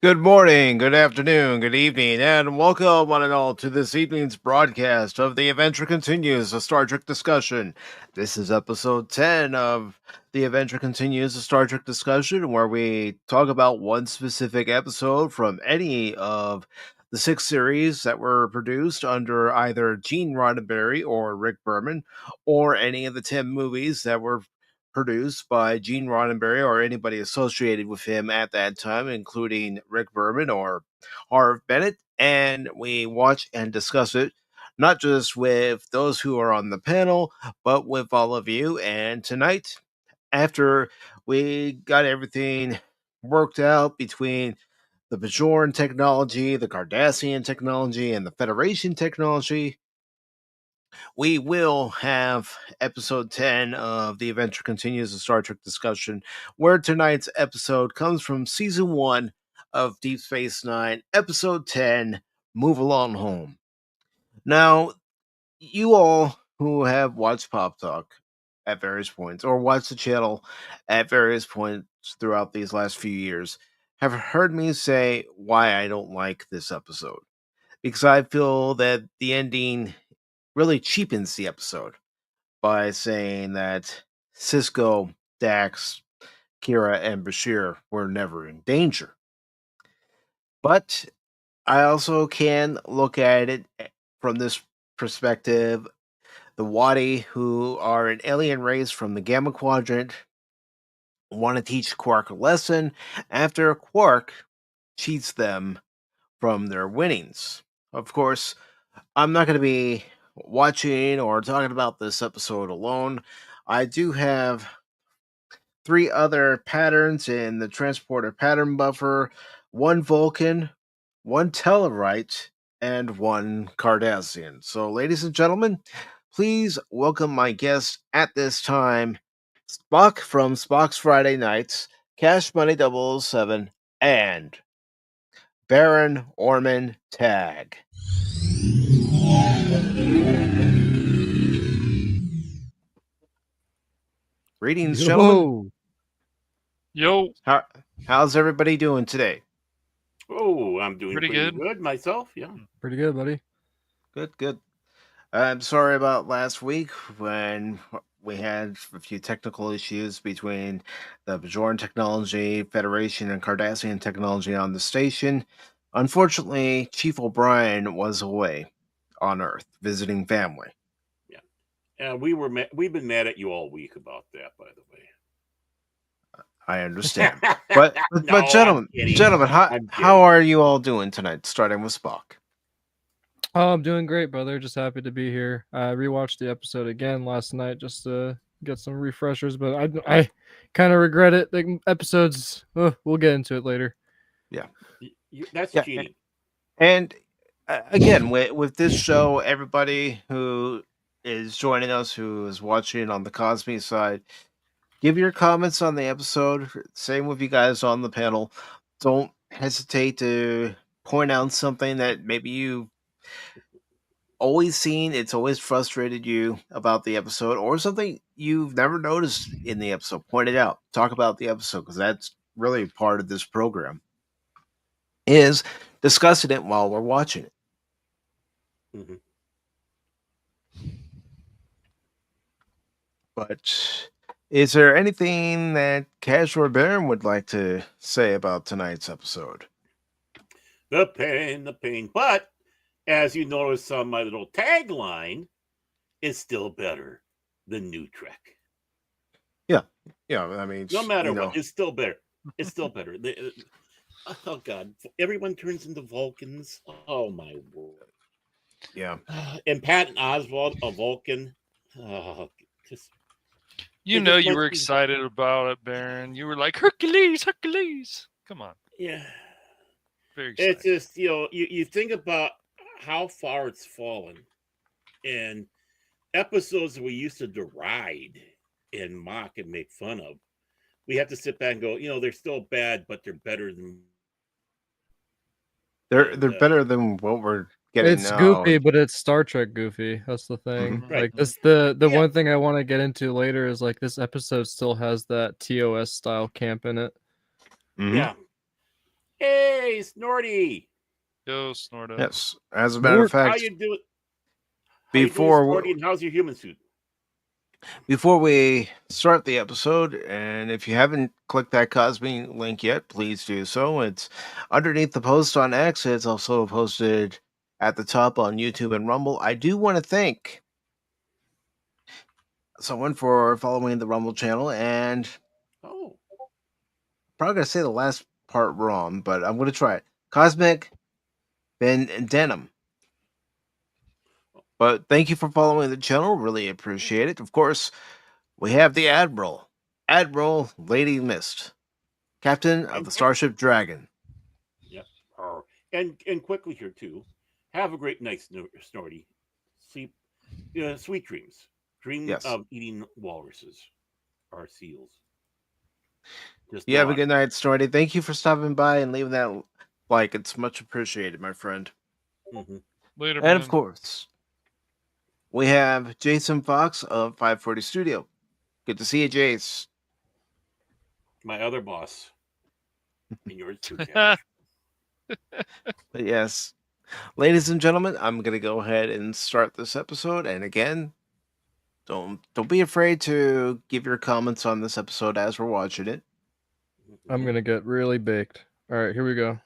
Good morning, good afternoon, good evening, and welcome one and all to this evening's broadcast of The Adventure Continues, a Star Trek discussion. This is episode 10 of The Adventure Continues, a Star Trek discussion, where we talk about one specific episode from any of the 6 series that were produced under either Gene Roddenberry or Rick Berman, or any of the 10 movies that were produced by Gene Roddenberry or anybody associated with him at that time, including Rick Berman or Harv Bennett. And we watch and discuss it, not just with those who are on the panel, but with all of you. And tonight, after we got everything worked out between the Bajoran technology, the Cardassian technology, and the Federation technology, we will have episode 10 of The Adventure Continues, a Star Trek discussion, where tonight's episode comes from season 1 of Deep Space Nine, episode 10, Move Along Home. Now, you all who have watched Pop Talk at various points, or watched the channel at various points throughout these last few years, have heard me say why I don't like this episode. Because I feel that the ending really cheapens the episode by saying that Cisco, Dax, Kira, and Bashir were never in danger. But I also can look at it from this perspective. The Wadi, who are an alien race from the Gamma Quadrant, want to teach Quark a lesson after Quark cheats them from their winnings. Of course, I'm not going to be watching or talking about this episode alone. I do have 3 other patterns in the transporter pattern buffer, 1 Vulcan, 1 Tellarite, and 1 Cardassian. So, ladies and gentlemen, please welcome my guest at this time, Spock from Spock's Friday Nights, Cash Money 007, and Baron Orman Tag. Greetings, gentlemen. Yo. How's everybody doing today? Oh, I'm doing Pretty pretty good. good myself. Yeah. Pretty good, buddy. Good. I'm sorry about last week when we had a few technical issues between the Bajoran technology, Federation, and Cardassian technology on the station. Unfortunately, Chief O'Brien was away on Earth visiting family. We've been mad at you all week about that, by the way. I understand, but No, gentlemen, how are you all doing tonight? Starting with Spock. Oh, I'm doing great, brother. Just happy to be here. I rewatched the episode again last night just to get some refreshers, but I kind of regret it. The episodes, we'll get into it later. Yeah, that's cheating. And again, with this show, everybody who is joining us, who is watching on the Cosme side, give your comments on the episode. Same with you guys on the panel. Don't hesitate to point out something that maybe you always seen, it's always frustrated you about the episode, or something you've never noticed in the episode. Point it out. Talk about the episode, because that's really part of this program, is discussing it while we're watching it. Mm-hmm. But is there anything that Cash or Baron would like to say about tonight's episode? The pain. But as you notice on my little tagline, it's still better than New Trek. Yeah. I mean, no matter what, it's still better. It's still better. Oh God! Everyone turns into Vulcans. Oh my word! Yeah. And Patton Oswalt, a Vulcan. You were excited about it, Baron. You were like, Hercules. Come on. Yeah. Very excited. It's just, you think about how far it's fallen. And episodes we used to deride and mock and make fun of, we have to sit back and go, they're still bad, but they're better than... They're better than what we're getting it's now. Goofy, but it's Star Trek goofy. That's the thing. Mm-hmm. Right. Like this, the one thing I want to get into later is like this episode still has that TOS style camp in it. Mm-hmm. Yeah. Hey, Snorty. Yo, Snorto. Yes. As a matter of Snort. How fact, you doing? How you doing, before Snorty? And how's your human suit? before we start the episode, and if you haven't clicked that Cosme link yet, please do so. It's underneath the post on X. It's also posted at the top on YouTube and Rumble. I do want to thank someone for following the Rumble channel, and Oh, probably gonna say the last part wrong, but I'm gonna try it. Cosmic Ben Denim. But thank you for following the channel. Really appreciate it. Of course, we have the Admiral Lady Mist, Captain of the Starship Dragon. yep. And quickly here too. Have a great night, Snorty. Sleep, sweet dreams. Dream Yes. of eating walruses or seals. Just You have a not. good night, Snorty. Thank you for stopping by and leaving that like. It's much appreciated, my friend. Mhm. Later, And of man. course, we have Jason Fox of 540 Studio. Good to see you, Jace. My other boss. And yours too, Cash. But yes, ladies and gentlemen, I'm gonna go ahead and start this episode. And again, don't be afraid to give your comments on this episode as we're watching it. I'm gonna get really baked. All right, here we go.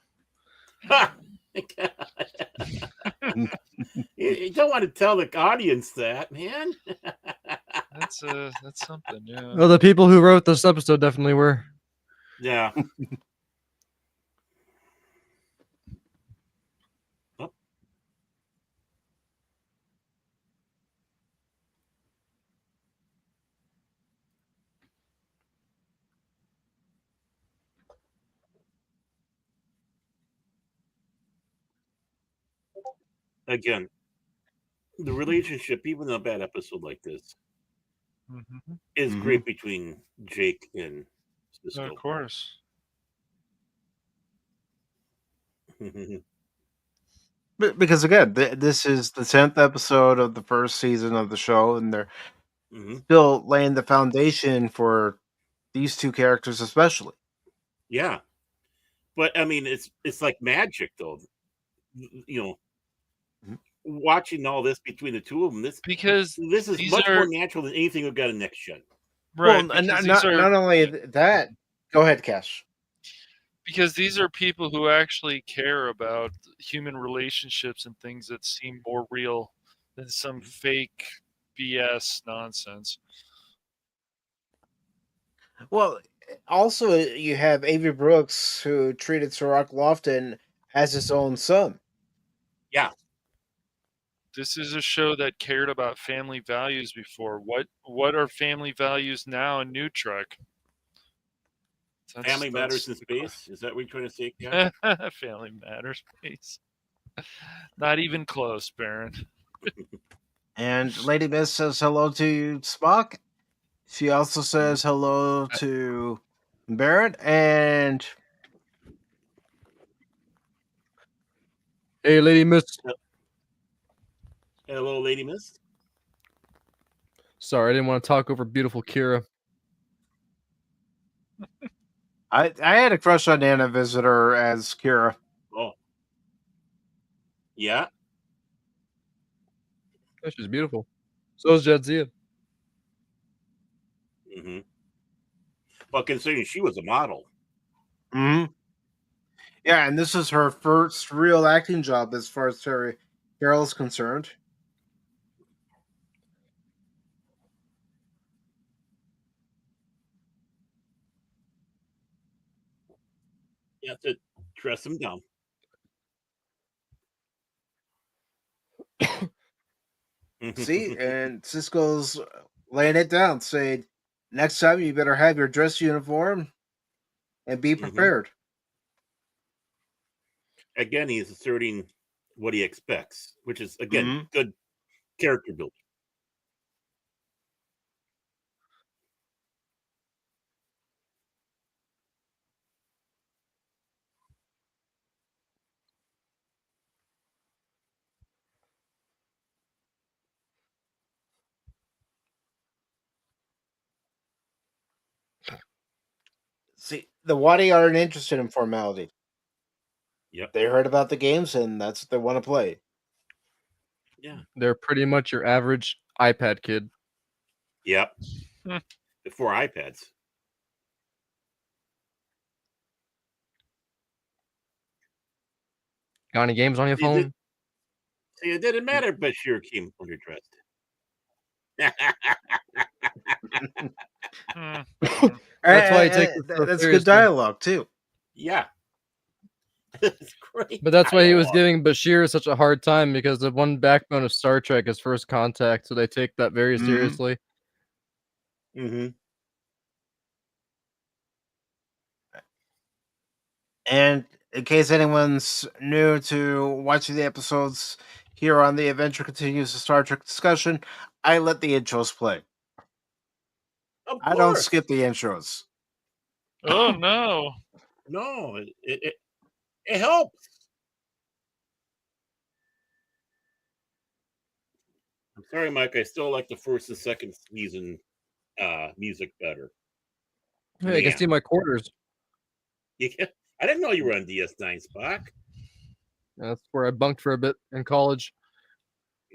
Ha! You don't want to tell the audience that, man. That's something, yeah. Well, the people who wrote this episode definitely were. Yeah. Again, the relationship, even in a bad episode like this, Mhm. is Mhm. great between Jake and Cisco. Of course. Because again, this is the 10th episode of the first season of the show, and they're hmm still laying the foundation for these two characters, especially. Yeah, but I mean, it's like magic, though. You know, Mhm. watching all this between the two of them, Because this is these much are more natural than anything we've got in next gen. right. Well, Because not these are not only that. Go ahead, Cash. because these are people who actually care about human relationships and things that seem more real than some fake BS nonsense. Well, also you have Avery Brooks, who treated Sirach Lofton as his own son. Yeah, This is a show that cared about family values before. What are family values now in New Trek? family matters in the space. Is that what you're trying to say, Cash? question. Family matters, please. Not even close, Baron. And Lady Miss says hello to Spock. She also says hello to Barrett, and Hey, Lady Miss. Hello, Lady Miss. Sorry, I didn't want to talk over beautiful Kira. I had a crush on Anna Visitor as Kira. Oh, yeah. Oh, she's beautiful. So is Jadzia. hmm Well, considering she was a model. Hmm. Yeah, and this is her first real acting job as far as Carol is concerned. You have to dress them down. See, and Cisco's laying it down, saying, "Next time you better have your dress uniform and be prepared." Again, he's asserting what he expects, which is again Mhm. good character building. See, the Wadi aren't interested in formality. Yep. They heard about the games, and that's what they want to play. Yeah. They're pretty much your average iPad kid. Yep. Hmm. Before iPads. Got any games on your See, it, phone? see, it didn't matter, Bashir came underdressed. Hmm. That's why he takes it so That's good seriously. dialogue too. Yeah. It's great. But that's why he was dialogue. giving Bashir such a hard time, because the one backbone of Star Trek is First Contact, so they take that very Mhm. seriously. Mm-hmm. And in case anyone's new to watching the episodes here on the Adventure Continues, the Star Trek discussion, I let the intros play. Of I don't course. skip the intros. Oh no! No, it helps. I'm sorry, Mike. I still like the first and second season music better. Hey, I can Man. see my quarters. I didn't know you were on DS9, Spock. That's where I bunked for a bit in college.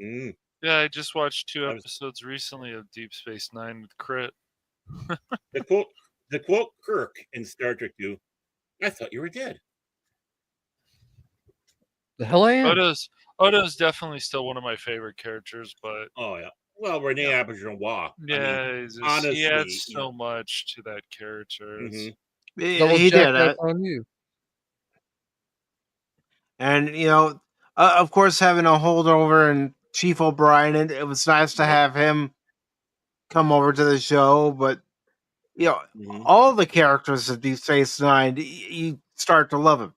Mm. Yeah, I just watched 2 I was- episodes recently of Deep Space Nine with Crit. The quote Kirk in Star Trek 2, I thought you were dead. The hell I am. Odo's definitely still one of my favorite characters, but Oh yeah. Well, Renee Yeah. Auberjonois. yeah, he honestly, adds so much to that character. It's- Mhm. Double He check did. that's on you. And, of course, having a holdover and Chief O'Brien, it was nice to Yep. have him come over to the show. But, Mhm. all the characters of Deep Space Nine, you start to love him.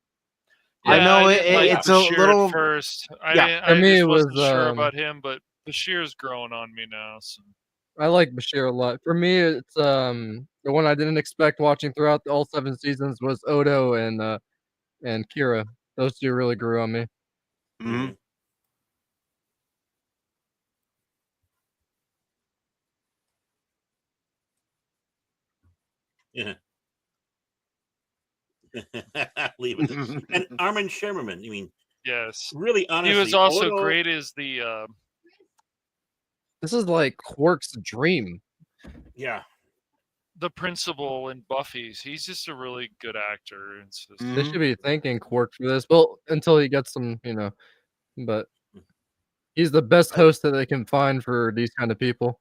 Yeah, I know didn't like it's a Bashir little. at first. Yeah. For I me, just it was, wasn't sure about him, but Bashir's growing on me now. So. I like Bashir a lot. For me, it's the one I didn't expect watching throughout all 7 seasons was Odo and Kira. Those two really grew on me. Mhm. Yeah. Leave it. And Armin Shimmerman. I mean, Yes, really, honestly, he was also Odo, great as the. This is like Quark's dream. Yeah. The principal in Buffy's. He's just a really good actor. It's just, They should be thanking Quark for this. Well, until he gets some, but he's the best host that they can find for these kind of people.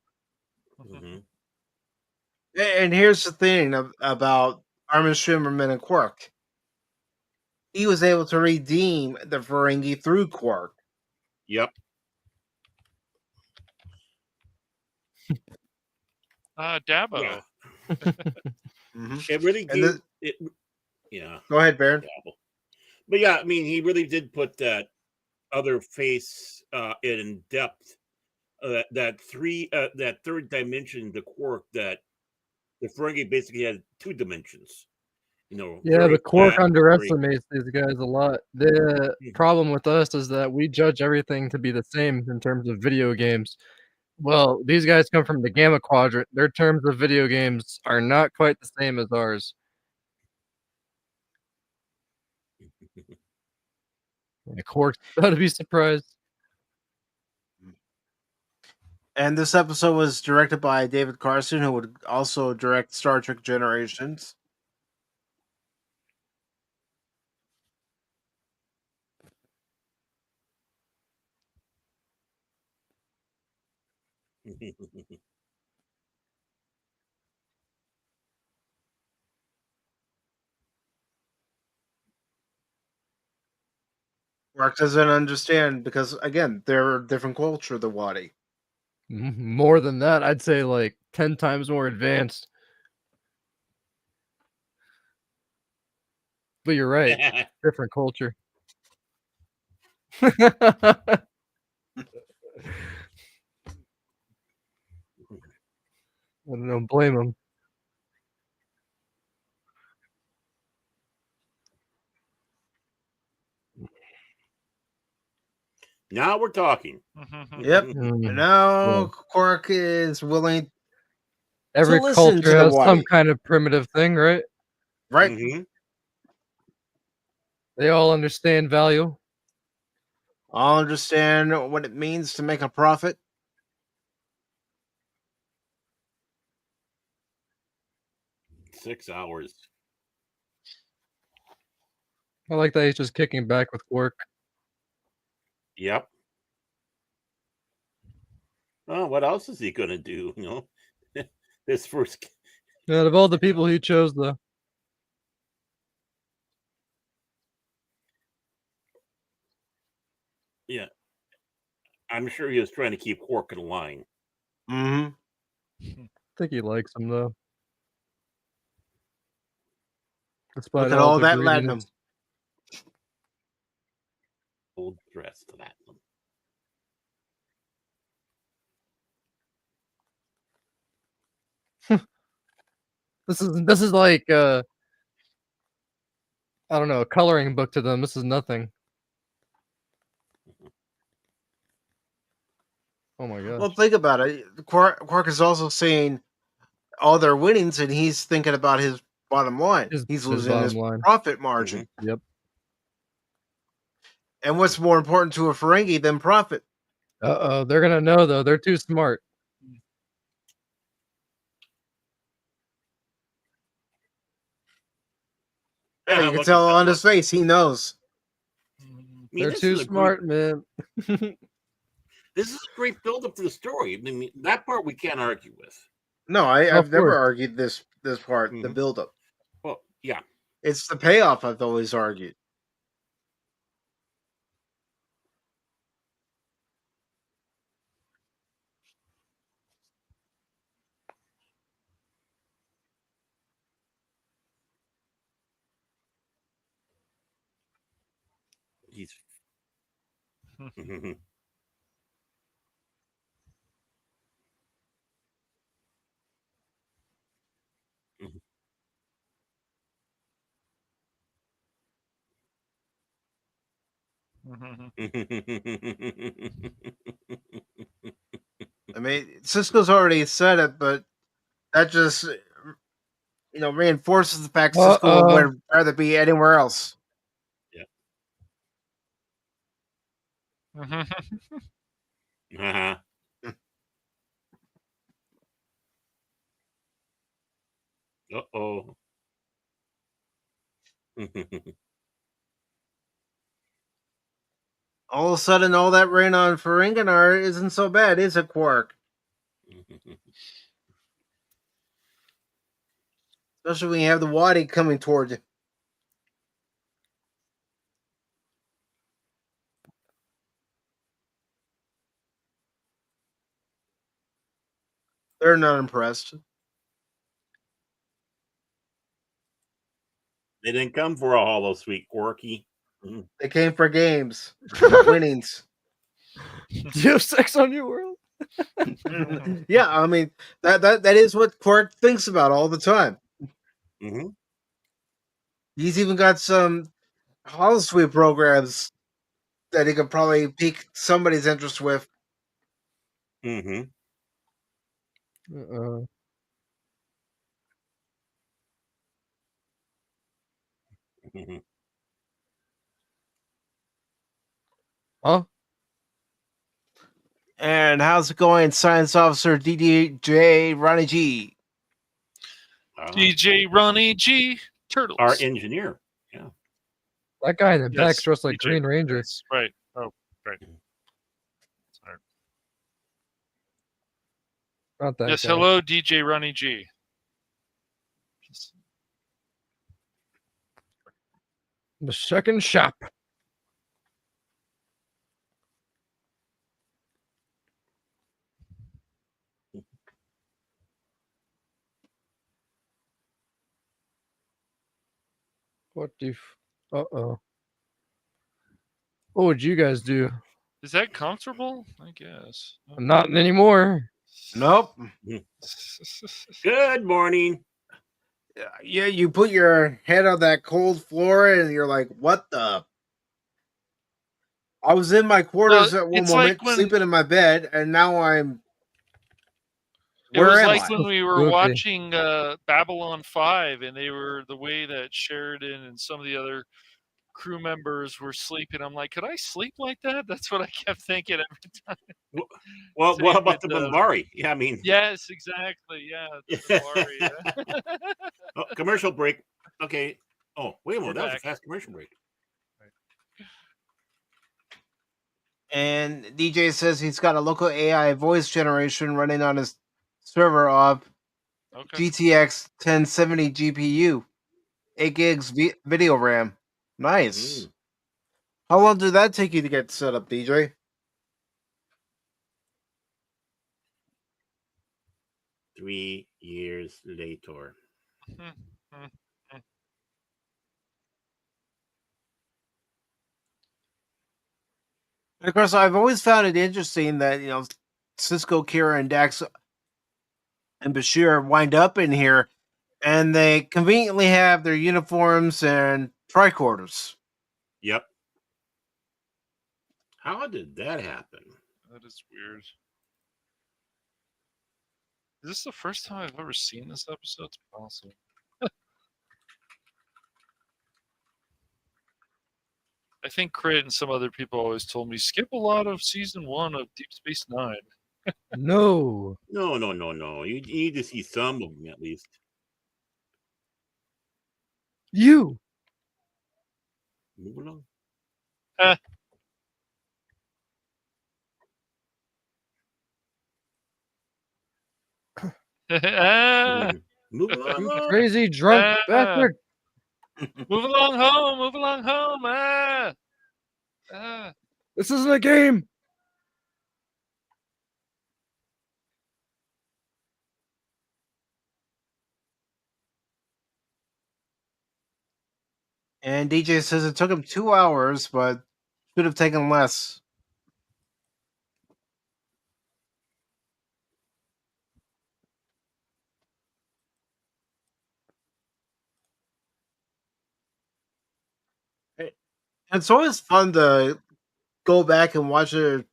Mhm. And here's the thing about Armin Shimmerman and Quark. He was able to redeem the Ferengi through Quark. Yep. Dabo. Yeah. Mhm. It really And gave it. Yeah. Go ahead, Baron. But yeah, I mean, he really did put that other face in depth. That third dimension, the Quark, that the Ferengi basically had 2 dimensions. Yeah, very but Quark flat, underestimates these guys a lot. The Mhm. problem with us is that we judge everything to be the same in terms of video games. Well, these guys come from the Gamma Quadrant. Their terms of video games are not quite the same as ours. Yeah, Quark's about to be surprised. And this episode was directed by David Carson, who would also direct Star Trek Generations. Mark doesn't understand because, again, they're a different culture, the Wadi. More than that, I'd say like 10 times more advanced. But you're right, different culture. I don't blame him. Now we're talking. Yep. Mm, And now yeah. Quark is willing Every listen to culture the has some Wadi. kind of primitive thing, right? Right? Mhm. They all understand value. I'll understand what it means to make a profit. Six hours. I like that he's just kicking back with work. Yep. Oh, what else is he going to do? You know, this first. Out of all the people he chose, though. Yeah. I'm sure he was trying to keep Quark in line. Mm-hmm. I think he likes him, though. Despite Look at all all the that greediness. latinum. Old dress to that one. This is like I don't know, a coloring book to them. This is nothing. Oh my gosh. Well, think about it. Quark is also seeing all their winnings, and he's thinking about his bottom line. He's losing his bottom line. profit margin. Yep. And what's more important to a Ferengi than profit? Uh-oh, they're gonna know though. They're too smart. Yeah, you can Look tell at that on his look. face. He knows. I mean, They're this too is a smart, great, man. This is a great build-up to the story. I mean, that part we can't argue with. No, I've never argued this part, the Mhm. buildup. Well, yeah. It's the payoff I've always argued. He's. I mean, Cisco's already said it, but that just reinforces the fact Cisco would rather be anywhere else. Yeah. Uh-oh. All of a sudden, all that rain on Ferenginar isn't so bad, is it, Quark? Especially when you have the Wadi coming towards you. They're not impressed. They didn't come for a hollow sweet Quarky. They came for games, winnings. Do you have sex on your world? Yeah, I mean that is what Quark thinks about all the time. Mm-hmm. He's even got some holosuite programs that he could probably pique somebody's interest with. Mm-hmm. Huh? And how's it going, Science Officer DJ Ronnie G? DJ Ronnie G. Turtles. Our engineer. Yeah. That guy in the back Yes, dressed like DJ. Green Ranger. Yes, right. Oh, right. Sorry. Not that Yes, guy. hello, DJ Ronnie G. The second shop. What do you... Uh-oh. What would you guys do? Is that comfortable? I guess. Not anymore. Nope. Good morning. Yeah, you put your head on that cold floor and you're like, what the? I was in my quarters at one it's moment, like when- sleeping in my bed, and now I'm. It was Where am like I? when we were Okay. watching Babylon 5, and they were the way that Sheridan and some of the other crew members were sleeping. I'm like, could I sleep like that? That's what I kept thinking every time. Well, Same what about with the Minbari? Yeah, I mean, yes, exactly. Yeah, the Minbari. Yeah. oh, commercial break. Okay. Oh, wait a We're minute. That was a back. fast commercial break. And DJ says he's got a local AI voice generation running on his server of Okay. GTX 1070 GPU, 8 gigs video RAM. Nice. Mm. How long did that take you to get set up, DJ? 3 years later. Of course, I've always found it interesting that, Cisco, Kira, and Dax and Bashir wind up in here, and they conveniently have their uniforms and tricorders. Yep. How did that happen? That is weird. Is this the first time I've ever seen this episode? It's possible. I think Crit and some other people always told me skip a lot of season 1 of Deep Space Nine. No. No. You need to see some of them at least. You. Move along. Ah, Move along. Crazy drunk bastard. move along home. Move along home. This isn't a game. And DJ says it took him 2 hours, but should have taken less. It's always fun to go back and watch an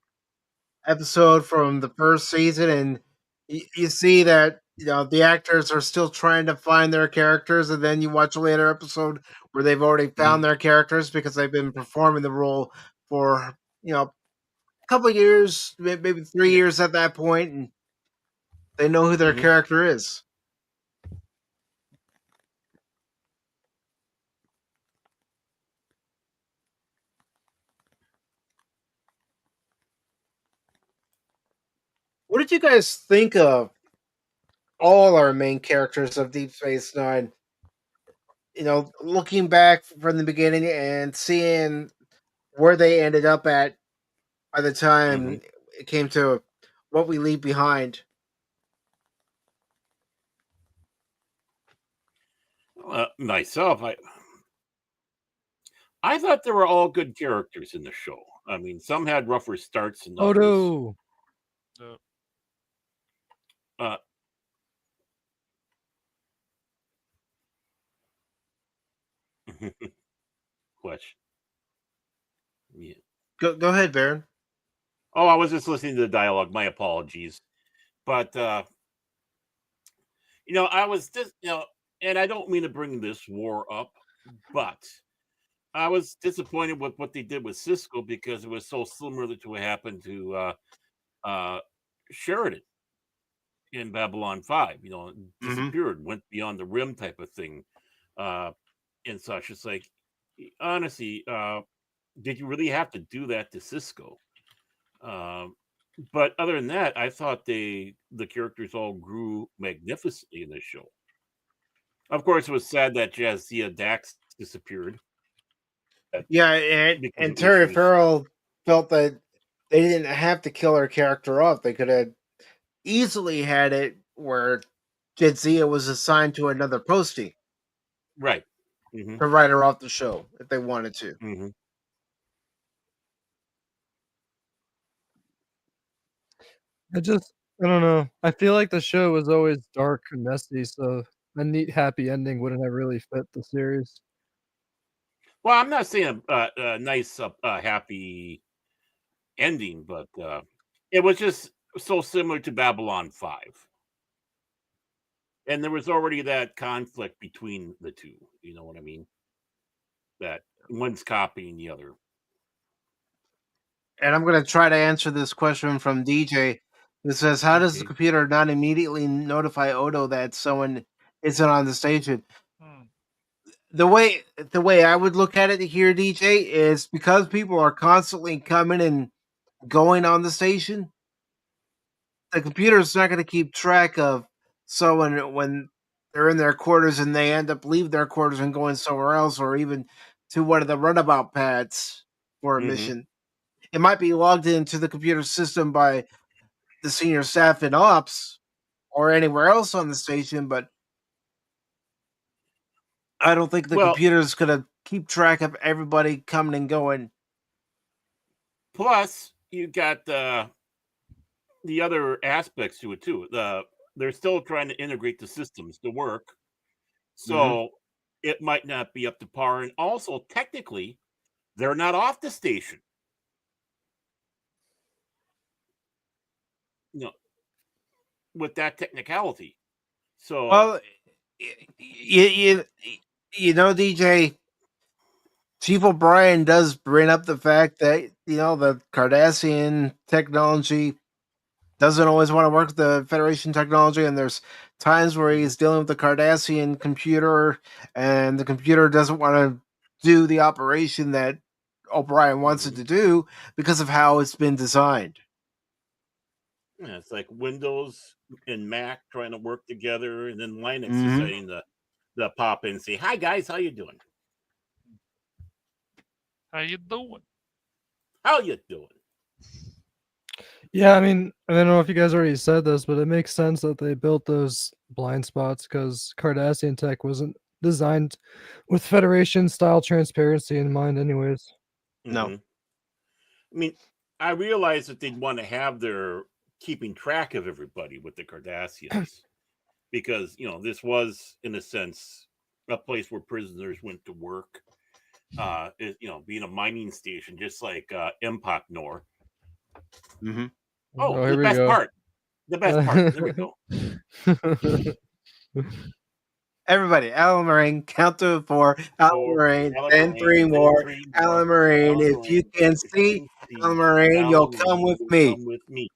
episode from the first season, and you see that the actors are still trying to find their characters, and then you watch a later episode where they've already found their characters because they've been performing the role for a couple of years, maybe 3 years at that point, and they know who their character is. What did you guys think of all our main characters of Deep Space Nine? Looking back from the beginning and seeing where they ended up at by the time it came to what we leave behind. Myself, I thought they were all good characters in the show. I mean, some had rougher starts than others. Odo. Question. Yeah. Go ahead, Baron. Oh, I was just listening to the dialogue. My apologies. But I was just and I don't mean to bring this war up, but I was disappointed with what they did with Cisco because it was so similar to what happened to Sheridan in Babylon 5. Disappeared, went beyond the rim type of thing, and such. It's like, honestly, did you really have to do that to Cisco? But other than that, I thought the characters all grew magnificently in this show. Of course, it was sad that Jadzia Dax disappeared. Yeah, and Terry Farrell felt that they didn't have to kill her character off. They could have easily had it where Jadzia was assigned to another posting. Right. To write her off the show if they wanted to. I don't know. I feel like the show was always dark and messy, so a neat happy ending wouldn't have really fit the series. Well, I'm not saying a nice, happy ending, but it was just so similar to Babylon 5. And there was already that conflict between the two. You know what I mean? That One's copying the other. And I'm going to try to answer this question from DJ. It says, how does the Okay. computer not immediately notify Odo that someone isn't on the station? The way I would look at it here, DJ, is because people are constantly coming and going on the station, the computer's not going to keep track of someone when they're in their quarters and they end up leaving their quarters and going somewhere else, or even to one of the runabout pads for a Mhm. mission. It might be logged into the computer system by the senior staff in ops or anywhere else on the station, but I don't think the Well- computer's going to keep track of everybody coming and going. Plus, you got the other aspects to it too. They're still trying to integrate the systems to work, so it might not be up to par. And also, technically, they're not off the station. You know, with that technicality. So Well, you know, DJ, Chief O'Brien does bring up the fact that, the Cardassian technology doesn't always want to work with the Federation technology, and there's times where he's dealing with the Cardassian computer, and the computer doesn't want to do the operation that O'Brien wants it to do because of how it's been designed. yeah, it's like Windows and Mac trying to work together, and then Linux Mhm. deciding to pop in and say, "Hi guys, how you doing? How you doing? How you doing?" Yeah, I mean, I don't know if you guys already said this, but it makes sense that they built those blind spots because Cardassian tech wasn't designed with Federation style transparency in mind, anyways. No. Mhm. I mean, I realize that they'd want to have their keeping track of everybody with the Cardassians because this was, in a sense, a place where prisoners went to work. Being a mining station, just like Empok Nor. Mm-hmm. Oh, here the we best go. part. The best part. There we go. Everybody, Alan Moraine, count to 4, Alan Moraine, then 3 more, Alan Moraine. If you can see Alan Moraine, you'll come with me. Come with me.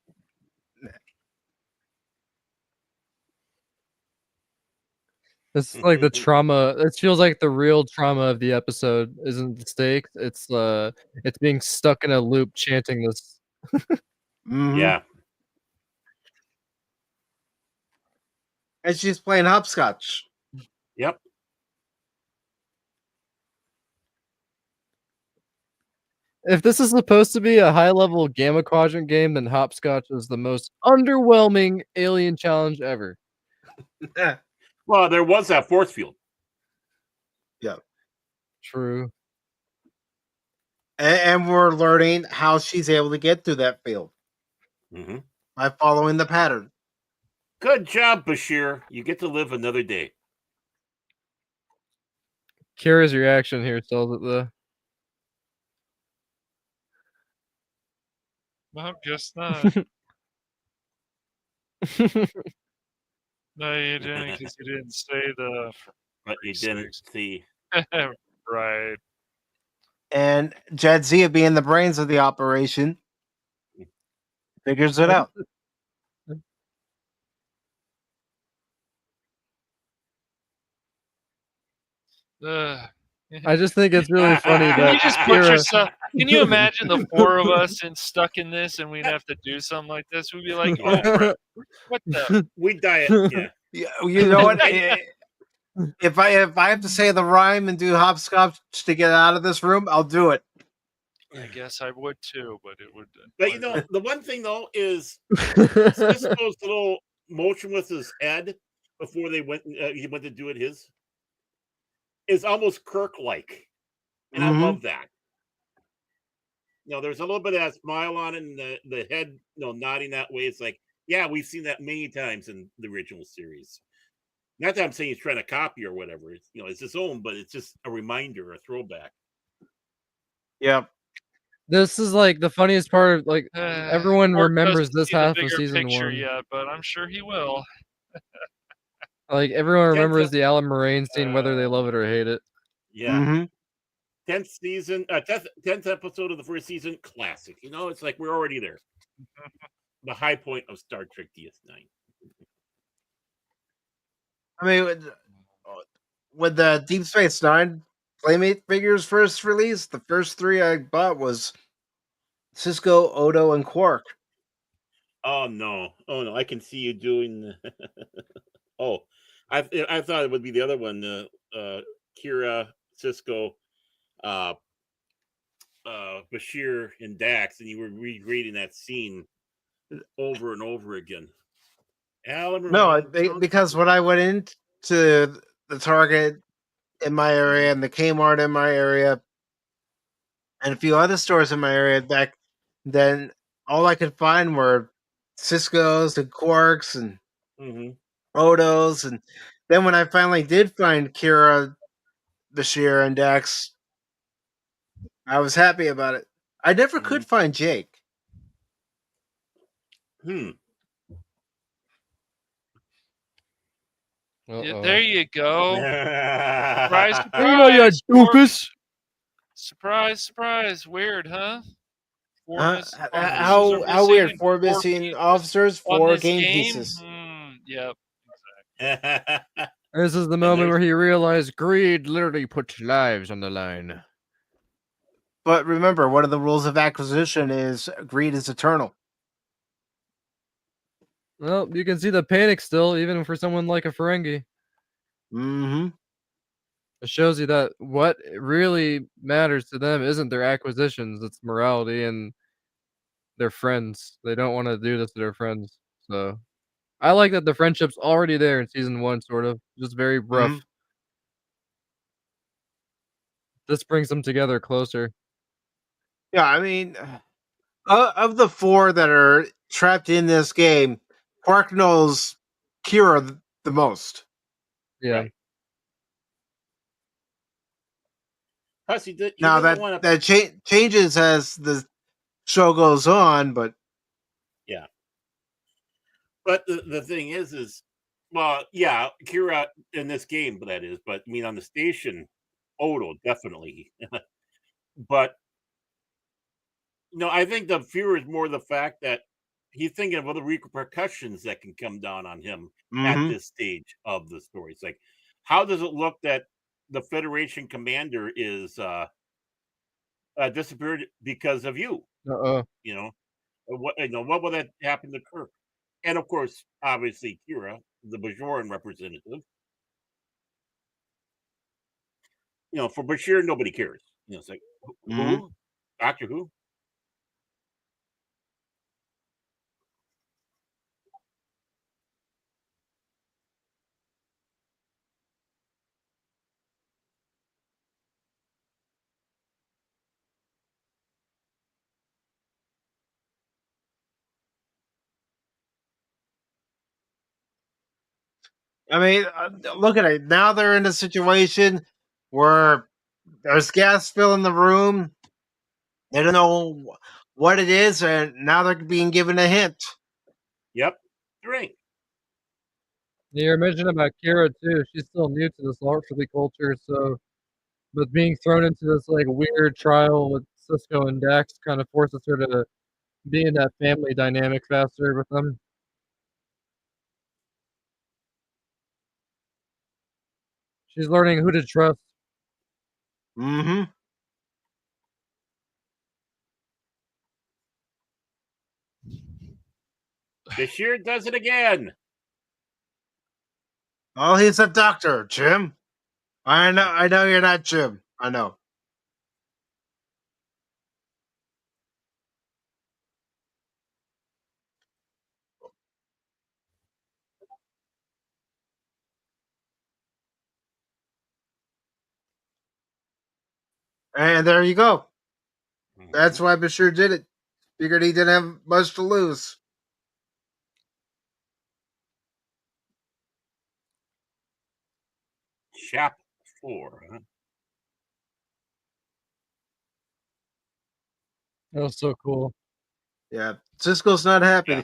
It's like the trauma. It feels like the real trauma of the episode isn't the stakes. It's being stuck in a loop chanting this. Mhm. Yeah. And she's playing hopscotch. Yep. If this is supposed to be a high-level Gamma Quadrant game, then Hopscotch is the most underwhelming alien challenge ever. Well, there was that force field. Yeah. True. And we're learning how she's able to get through that field by following the pattern. Good job, Bashir. You get to live another day. Kira's reaction here tells it though. Well, guess not. No, you didn't, because you didn't say the. But you didn't see. Right. And Jadzia, being the brains of the operation, figures it out. I just think it's really funny Can that you just put Kira- yourself? Can you imagine the 4 of us and stuck in this, and we'd have to do something like this? We'd be like, "Oh, Brett, what the?" We die. Yeah. You know what? If I have to say the rhyme and do hopscotch to get out of this room, I'll do it. I guess I would too, but it would. But the one thing though is Cisco's little motion with his head before he went to do it is almost Kirk-like, and I love that. There's a little bit of that smile on it, and the head, nodding that way. It's like, yeah, we've seen that many times in the original series. Not that I'm saying he's trying to copy or whatever. It's it's his own, but it's just a reminder, a throwback. Yep. This is like the funniest part of everyone Mark remembers doesn't this see the half of bigger season picture 1. yet, but I'm sure he will. Like everyone That's remembers a- the Alan Moraine scene, whether they love it or hate it. Yeah. 10th season, 10th episode of the first season, classic. You know, it's like we're already there. The high point of Star Trek DS9. I mean, when the Deep Space Nine Playmate figures first released, the first three I bought was Cisco, Odo, and Quark. Oh no! Oh no! I can see you doing. Oh, I thought it would be the other one. Kira, Cisco, uh, Bashir, and Dax, and you were recreating that scene over and over again. Alan, No, because when I went into the Target in my area and the Kmart in my area and a few other stores in my area back then, all I could find were Cisco's and Quarks and Mm-hmm. Odos. And then when I finally did find Kira, Bashir, and Dax, I was happy about it. I never could find Jake. Yeah, there you go. Surprise, Surprise! You know, you surprise. doofus. Surprise, surprise. Weird, huh? Four officers are How missing weird? and 4 four missing pieces officers, on 4 this game game? pieces. Yep. This is the moment where he realized greed literally puts lives on the line. But remember, one of the rules of acquisition is greed is eternal. Well, you can see the panic still, even for someone like a Ferengi. Mm-hmm. It shows you that what really matters to them isn't their acquisitions, it's morality and their friends. They don't want to do this to their friends. So I like that the friendship's already there in season 1, sort of. Just very rough. Mhm. This brings them together closer. Yeah, I mean, of the 4 that are trapped in this game, Quark knows Kira the most. Yeah. Right. Plus, he Now doesn't want to. that changes as the show goes on, but Yeah. But the thing is, well, yeah, Kira in this game, that is, but I mean, on the station, Odo, definitely. But, no, I think the fear is more the fact that he's thinking of other repercussions that can come down on him at Mhm. this stage of the story. It's like, how does it look that the Federation commander is disappeared because of you? Uh-oh. You know, what will that happen to Kirk? And of course, obviously, Kira, the Bajoran representative. For Bashir, nobody cares. It's like, Mhm. who? Doctor Who? I mean, look at it. Now they're in a situation where there's gas filling the room. They don't know what it is, and now they're being given a hint. Yep. Drink. You're mentioning about Kira too. She's still new to this larceny culture, so but being thrown into this like weird trial with Cisco and Dax kind of forces her to be in that family dynamic faster with them. She's learning who to trust. Mm-hmm. Bashir does it again. Oh, he's a doctor, Jim. I know you're not Jim. I know. And there you go. That's why Bashir did it. Figured he didn't have much to lose. Chap 4. Huh? That was so cool. Yeah, Cisco's not happy. Yeah.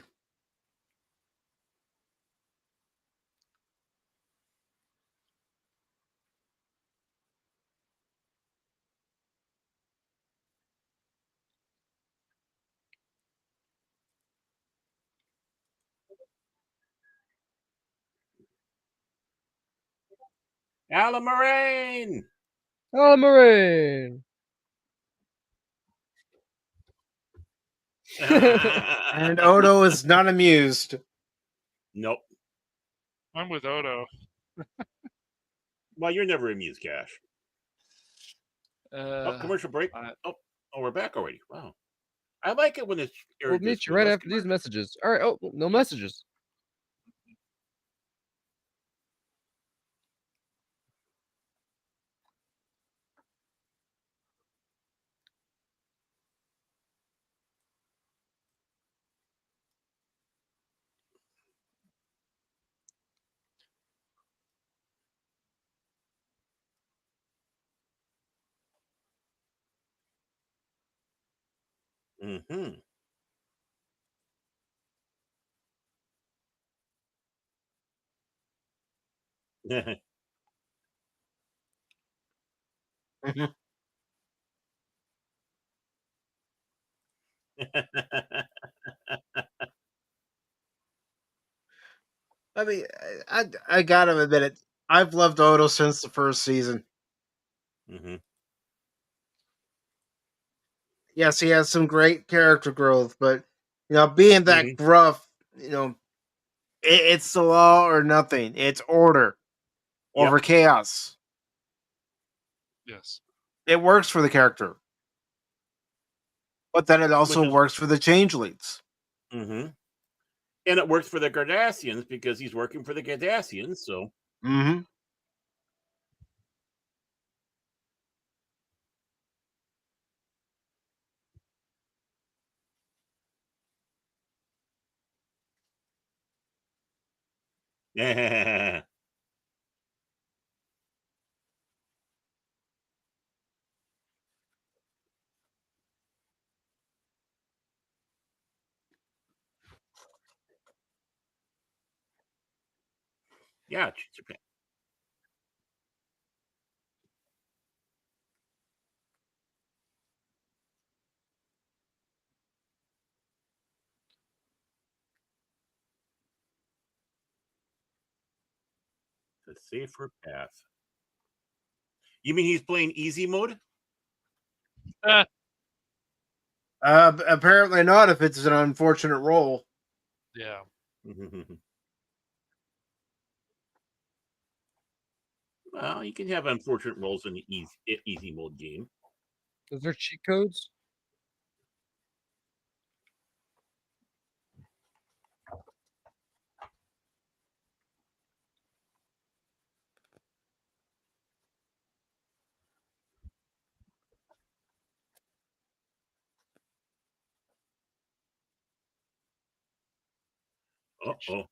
Alan Moraine. Oh, Moraine. And Odo is not amused. Nope. I'm with Odo. Well, you're never amused, Cash. Oh, commercial break. I- Oh, we're back already. Wow. I like it when it's We'll aired this meet you way. right Let's after do these it. messages. All right. Oh, no messages. Mm-hmm. I mean, I gotta admit it. I've loved Odo since the first season. Mm-hmm. Yes, he has some great character growth, but being that Mm-hmm. gruff, it's the law or nothing. It's order over Yep. chaos. yes. It works for the character, but then it Which also is works for the changelings. mm-hmm. And it works for the Cardassians because he's working for the Cardassians, so Mm-hmm. yeah, Japan. The safer path. You mean he's playing easy mode? Apparently not if it's an unfortunate role. Yeah. Well, you can have unfortunate rolls in the easy mode game. Is there cheat codes? Uh-oh.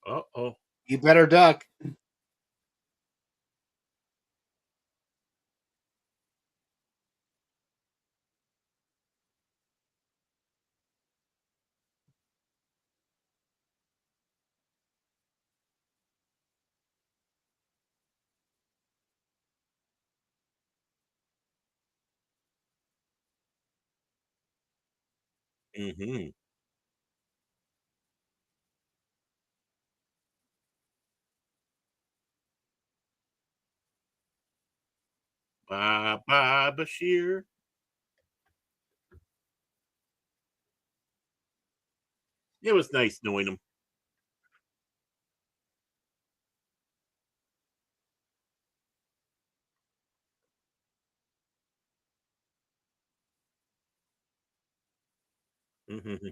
Uh-oh. You better duck. Mm-hmm. Bye-bye, Bashir. It was nice knowing him. Mm-hmm.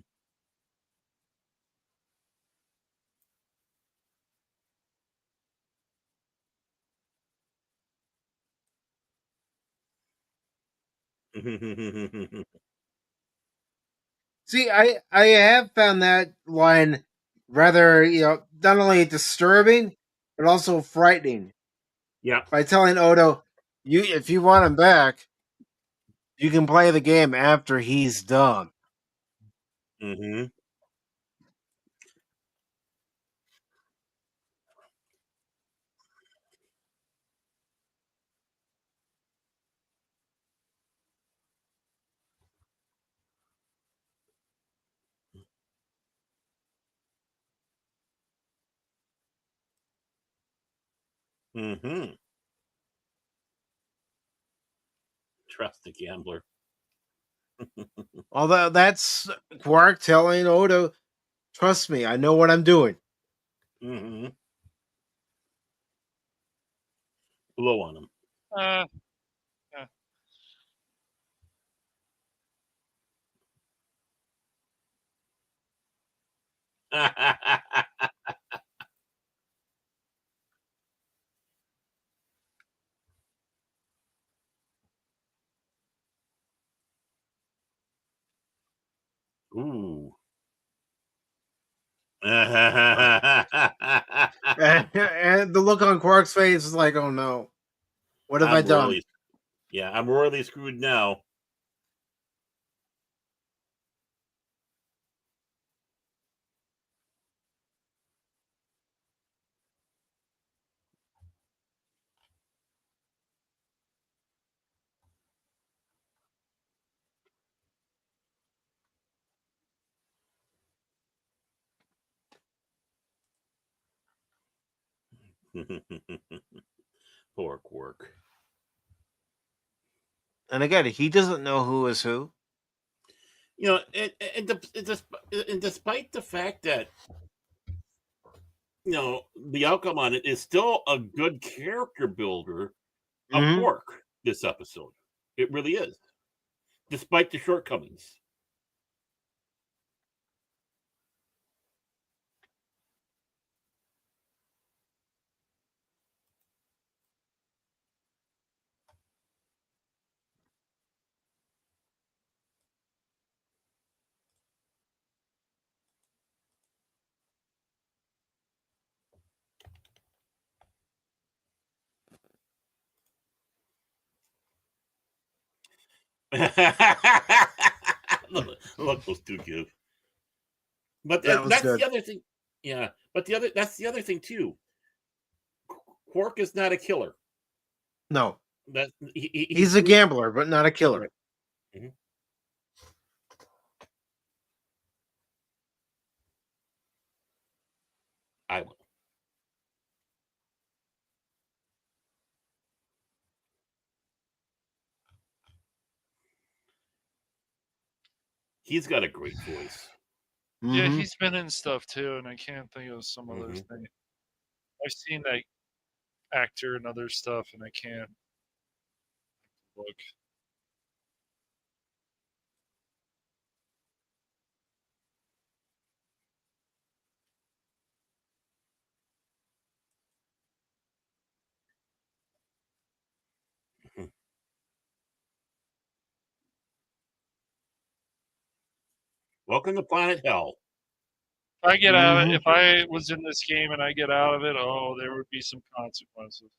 See, I have found that line rather, not only disturbing but also frightening. yeah. By telling Odo, if you want him back, you can play the game after he's done. Mm-hmm. Mm-hmm. Trust the gambler. Although that's Quark telling Odo, trust me, I know what I'm doing. Mm-hmm. Blow on him. Uh, Ooh. And the look on Quark's face is like, oh no, what have I I'm done? royally, yeah, I'm royally screwed now. Poor Quark. And again, he doesn't know who is who. You know, and despite the fact that the outcome on it is still a good character builder of Mm-hmm. Quark. This episode, it really is, despite the shortcomings. Look, those two give. But That was that's good. the other thing. Yeah, but that's the other thing too. Quark is not a killer. No, That he's a gambler, but not a killer. Right. Mhm. I will. He's got a great voice. yeah, Mm-hmm. he's been in stuff too, and I can't think of some other thing. I've seen that actor and other stuff, and I can't look. Welcome to Planet Hell. If I get out of, Mm-hmm. if I was in this game and I get out of it, oh, there would be some consequences.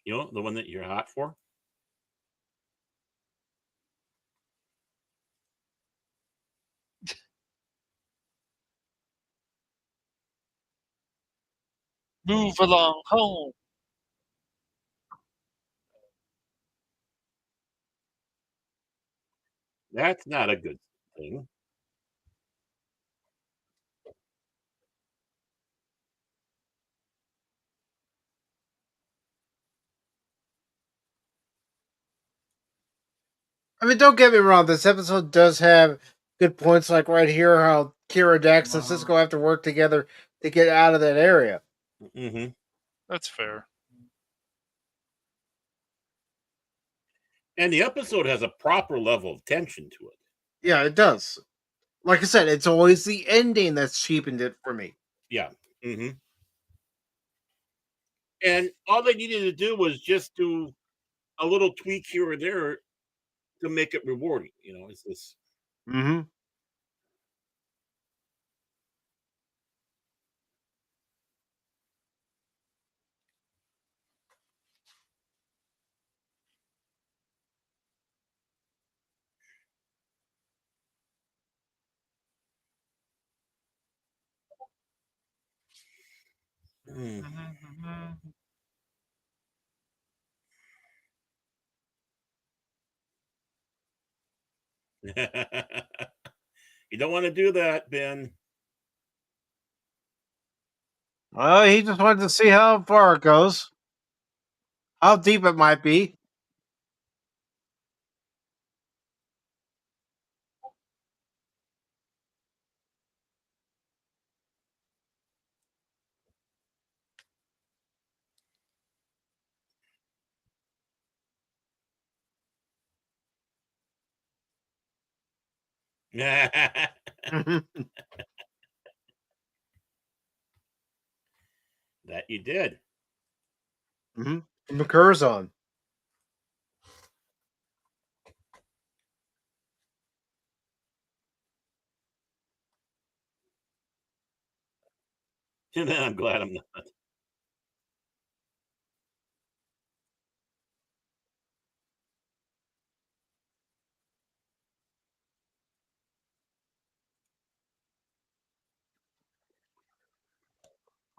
You know, the one that you're hot for? Move along home. That's not a good thing. I mean, don't get me wrong. This episode does have good points, like right here, how Kira, Dax, and Cisco have to work together to get out of that area. Mm-hmm. That's fair. And the episode has a proper level of tension to it. Yeah, it does. Like I said, it's always the ending that's cheapened it for me. Yeah. Mm-hmm. And all they needed to do was just do a little tweak here or there to make it rewarding. You know, it's this. Mm-hmm. Mm. You don't want to do that, Ben. Well, he just wanted to see how far it goes, how deep it might be. That you did. Mm-hmm. Curzon. I'm glad I'm not.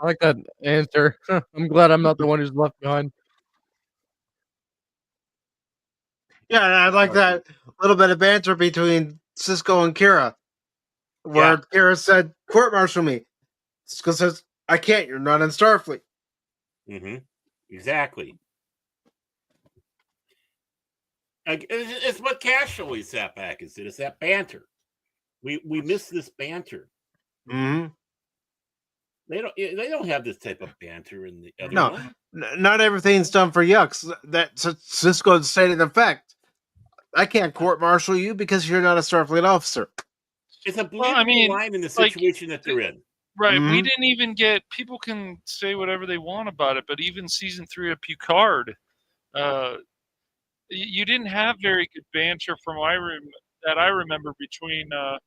I like that answer. I'm glad I'm not the one who's left behind. Yeah, and I like that little bit of banter between Cisco and Kira, where Kira said, "Court martial me." Cisco says, "I can't. You're not in Starfleet." Mm-hmm. Exactly. It's what Cash always sat back and said. It's that banter. We miss this banter. Mm-hmm. They don't have this type of banter in the other No, one. not everything's done for yucks. That Cisco stated in fact, "I can't court martial you because you're not a Starfleet officer." It's a Well, I believable mean, line in the like, situation that they're in. right. We Mhm. didn't even get. People can say whatever they want about it, but even season 3 of Picard, you didn't have very good banter from that I remember between uh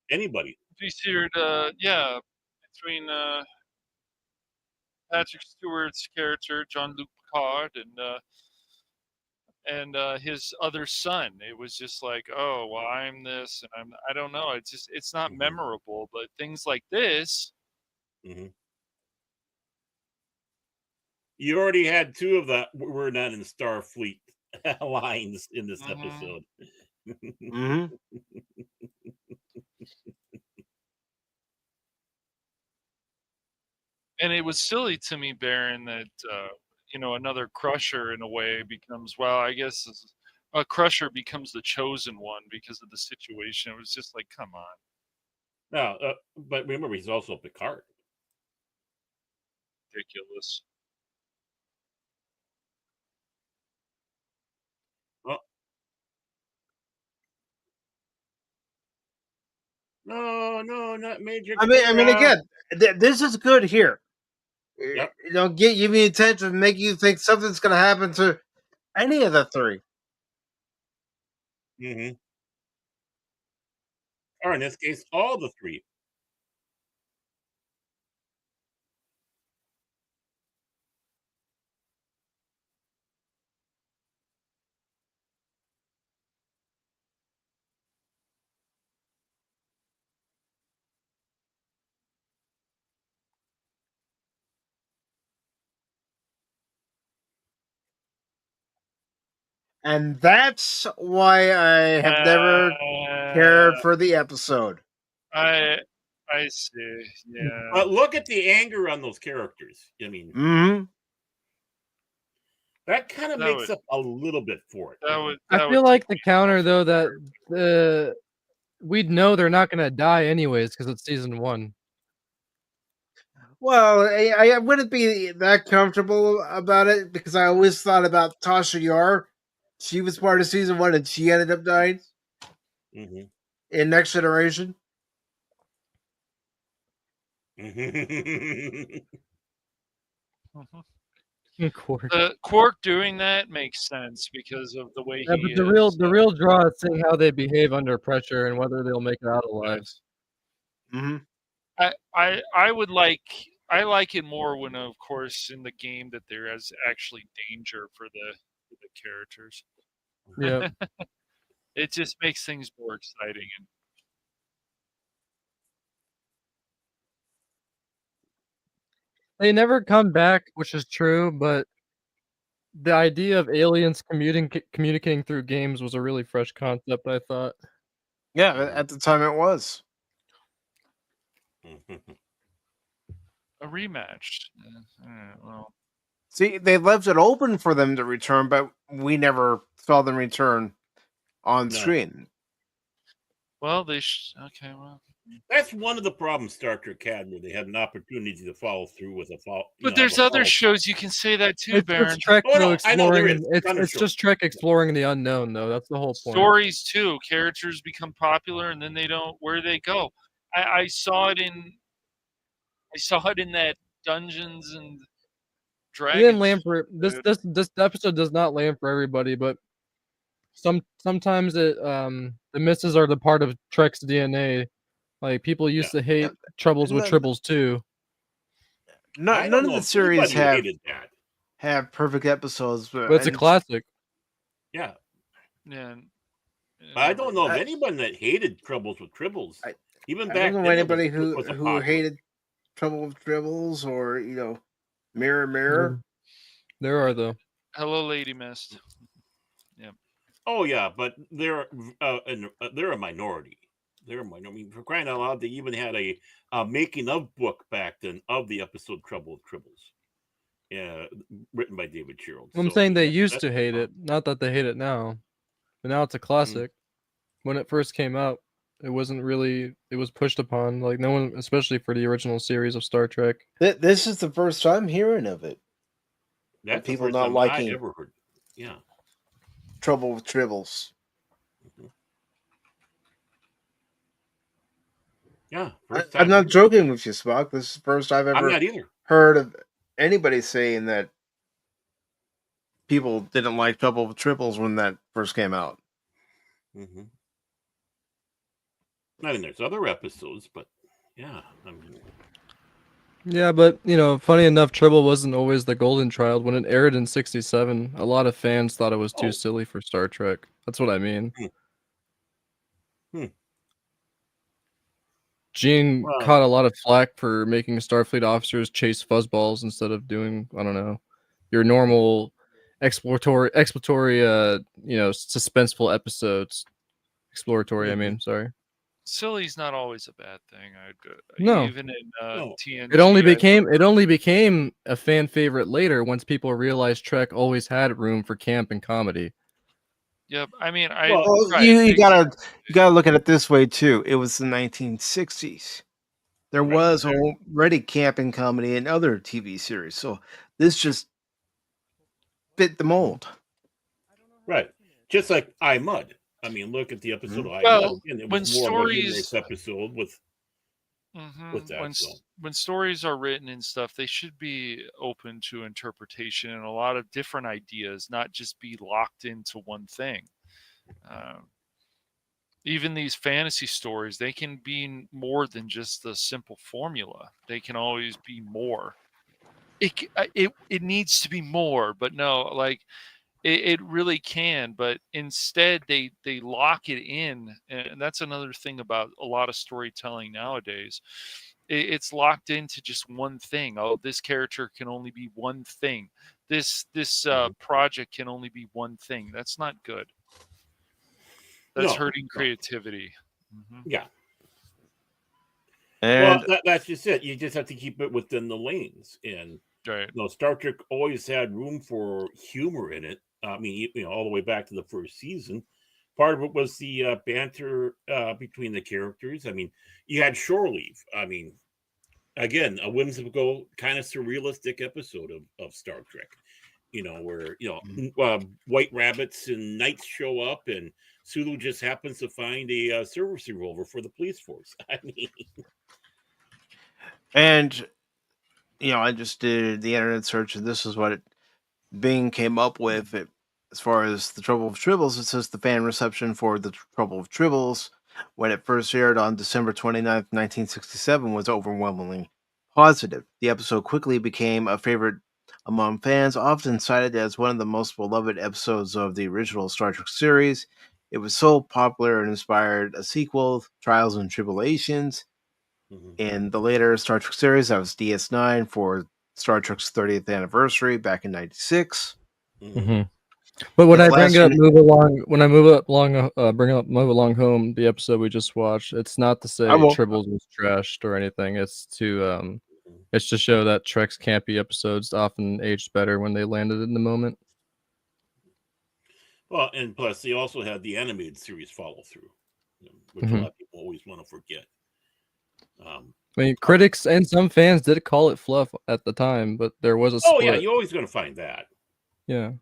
Anybody. featured between Patrick Stewart's character Jean-Luc Picard and his other son. It was just like, oh well, I'm this and I don't know. It's not memorable, but things like this. Mm-hmm. You already had two of the "we're not in Starfleet" lines in this episode. Mm-hmm. And it was silly to me, Baron, that another Crusher in a way becomes, well, I guess a Crusher becomes the chosen one because of the situation. It was just like, come on, Now, but remember, he's also Picard. ridiculous. Oh, no, not Major I mean, Kira. again, this is good here. Yep. Give me attention, make you think something's going to happen to any of the three. Mm-hmm. Or in this case, all the three. And that's why I have never cared for the episode. I see. Yeah. But look at the anger on those characters. I mean, Mm-hmm. that kind of That makes would- up a little bit for it. I feel like the counter though that we'd know they're not gonna die anyways because it's season 1. Well, I wouldn't be that comfortable about it because I always thought about Tasha Yar. She was part of season 1 and she ended up dying Mm-hmm. in Next Generation. Quark. Quark doing that makes sense because of the way Yeah, he but is. the real draw is seeing how they behave under pressure and whether they'll make it out alive. Mm-hmm. I would like. I like it more when, of course, in the game that there is actually danger for the characters. Yeah. It just makes things more exciting. They never come back, which is true, but the idea of aliens communicating through games was a really fresh concept, I thought. Yeah, at the time it was. A rematch. Well, See, they left it open for them to return, but we never saw them return on No. screen. well, okay. Well, That's one of the problems Star Trek had, where they had an opportunity to follow through with a follow. but there's other shows you can say that too, It's Baron. just Trek Oh, no, though I know there exploring. is. Ton of It's just Trek exploring the unknown, though. That's the whole point. Stories too. Characters become popular, and then they don't. Where they go? I saw it in. I saw it in that Dungeons and It Dragons. didn't land for this episode does not land for everybody, but sometimes the misses are the part of Trek's DNA. Like people used to hate Troubles with Tribbles too. None of the series have perfect episodes, But it's a classic. Yeah. Yeah. I don't know of anyone that hated Troubles with Tribbles. Even back then, I don't know anybody who hated Trouble with Tribbles or Mirror Mirror. There are though. Hello, Lady Mist. Yeah. Oh yeah, but they're a minority. They're a minority. I mean, for crying out loud, they even had a making of book back then of the episode Trouble with Tribbles. Yeah, written by David Sherrill. I'm saying they used to hate it, not that they hate it now. But now it's a classic. When it first came out, it wasn't really. It was pushed upon, like no one, especially for the original series of Star Trek. This is the first time hearing of it. That's people the first not time liking I ever heard. Yeah, Trouble with Tribbles. Yeah, I'm not joking with you, Spock. This is the first I've ever I'm not either. heard of anybody saying that people didn't like Trouble with Tribbles when that first came out. I mean, there's other episodes, but yeah, I mean. Yeah, but funny enough, Tribble wasn't always the golden child. When it aired in '67, a lot of fans thought it was too silly for Star Trek. That's what I mean. Gene caught a lot of flack for making Starfleet officers chase fuzzballs instead of doing, I don't know, your normal exploratory, suspenseful episodes. Exploratory, I mean, sorry. Silly's not always a bad thing. No. Even in TNG. It only became a fan favorite later once people realized Trek always had room for camp and comedy. Yep. I mean, you gotta look at it this way too. It was the 1960s. There was already camp and comedy in other TV series, so this just fit the mold. Right, just like I Mud. I mean, look at the episode of I Mud. It was more of a humorous episode with that. When stories are written and stuff, they should be open to interpretation and a lot of different ideas, not just be locked into one thing. Even these fantasy stories, they can be more than just the simple formula. They can always be more. It needs to be more, but no, like it really can. But instead, they lock it in, and that's another thing about a lot of storytelling nowadays. It's locked into just one thing. Oh, this character can only be one thing. This project can only be one thing. That's not good. That's hurting creativity. Yeah. And well, that's just it. You just have to keep it within the lanes. And Star Trek always had room for humor in it. I mean, all the way back to the first season. Part of it was the banter between the characters. I mean, you had Shore Leave. I mean, again, a whimsical, kind of surrealistic episode of Star Trek. Where white rabbits and knights show up, and Sulu just happens to find a service revolver for the police force. I mean, and I just did the internet search, and this is what Bing came up with. As far as the Trouble with Tribbles, it says the fan reception for the Trouble with Tribbles when it first aired on December 29th, 1967, was overwhelmingly positive. The episode quickly became a favorite among fans, often cited as one of the most beloved episodes of the original Star Trek series. It was so popular and inspired a sequel, Trials and Tribulations. In the later Star Trek series, that was DS9 for Star Trek's 30th anniversary back in '96. Mm-hmm. But when The I bring Flash up and- move along, bring up move along home, the episode we just watched, it's not to say I will. Tribbles was trashed or anything. It's to show that Trek's campy episodes often aged better when they landed in the moment. Well, and plus they also had the animated series follow through, which Mhm. a lot of people always want to forget. I mean, critics and some fans did call it fluff at the time, but there was a Oh split. yeah, you're always going to find that. Yeah.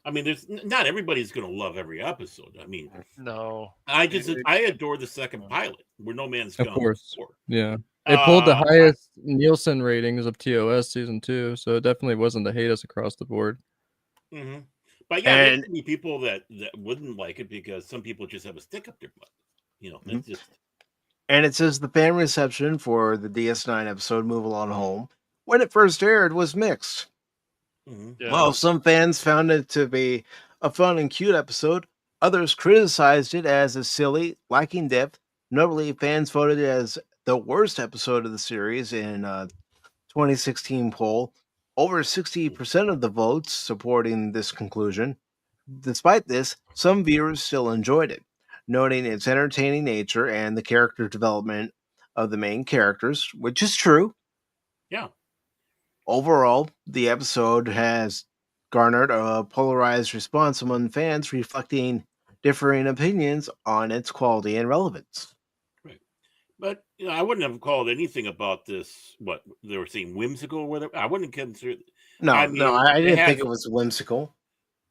I mean, there's not everybody's going to love every episode. I mean, No. I adore the second pilot, where no man's Of gone course. before. Yeah. It pulled the highest Nielsen ratings of TOS season 2, so it definitely wasn't to hate us across the board. Mm-hmm. But yeah, there And could be people that wouldn't like it because some people just have a stick up their butt. You know, it's just. and it says the fan reception for the DS9 episode "Move Along Home" when it first aired was mixed. Mhm. Yeah. While some fans found it to be a fun and cute episode, others criticized it as a silly, lacking depth. Notably, fans voted it as the worst episode of the series in a 2016 poll. Over 60% of the votes supporting this conclusion. Despite this, some viewers still enjoyed it, noting its entertaining nature and the character development of the main characters, which is true. Yeah. Overall, the episode has garnered a polarized response among fans, reflecting differing opinions on its quality and relevance. Right. But I wouldn't have called anything about this what they were saying whimsical or whatever. I wouldn't consider. No, I no, mean, I it didn't think has- it was whimsical.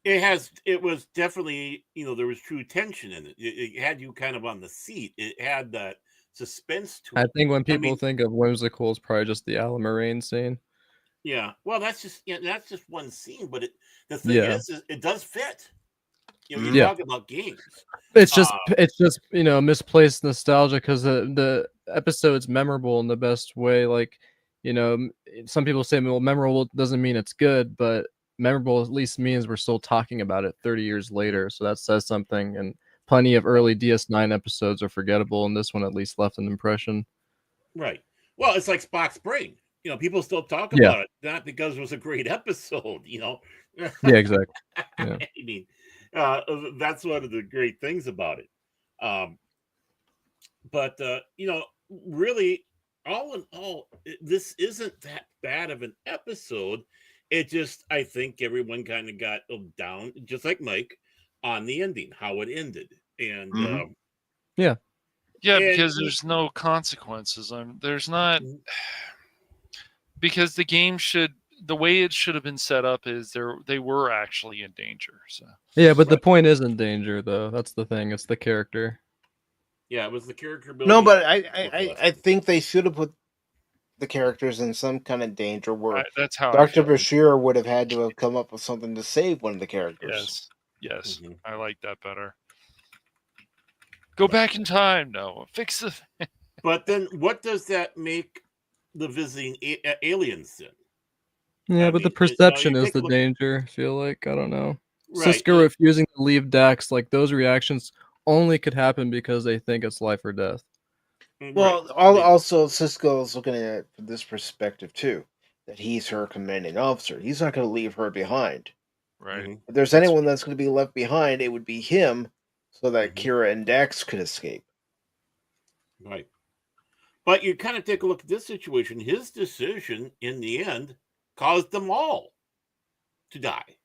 It was definitely, there was true tension in it. It had you kind of on the seat. It had that suspense to it. I think when people mean- think of whimsical, it's probably just the Alan Moraine scene. Yeah. Well, that's just one scene, but the thing Yeah. is it does fit. You Yeah. talk about games. It's just misplaced nostalgia because the episode's memorable in the best way. Like, some people say, well, memorable doesn't mean it's good, but memorable at least means we're still talking about it 30 years later. So that says something. And plenty of early DS9 episodes are forgettable, and this one at least left an impression. Right. Well, it's like Spock's brain. People still talk Yeah. about it, not because it was a great episode. Yeah, exactly. Yeah. I mean, that's one of the great things about it. But really, all in all, this isn't that bad of an episode. It just, I think everyone kind of got down, just like Mike, on the ending, how it ended, and Mhm. Yeah, And- because there's no consequences. There's not, because the game the way it should have been set up is they were actually in danger. So Yeah, but the point isn't danger, though. That's the thing. It's the character. yeah, it was the character building. No, but I think they should have put the characters in some kind of danger where that's how Dr. I feel. Bashir would have had to have come up with something to save one of the characters. Yes, Mhm. I like that better. Go back in time. No, fix the. But then, what does that make the visiting aliens then? Yeah, I but the mean, perception you is take the a look- danger. I feel like, I don't know. Right. Sisko refusing to leave Dax, like those reactions only could happen because they think it's life or death. Well, Right. also Cisco's looking at it from this perspective too, that he's her commanding officer. He's not going to leave her behind. Right. Mhm. If there's anyone that's going to be left behind, it would be him, so that Mhm. Kira and Dax could escape. Right. But you kind of take a look at this situation. His decision in the end caused them all to die.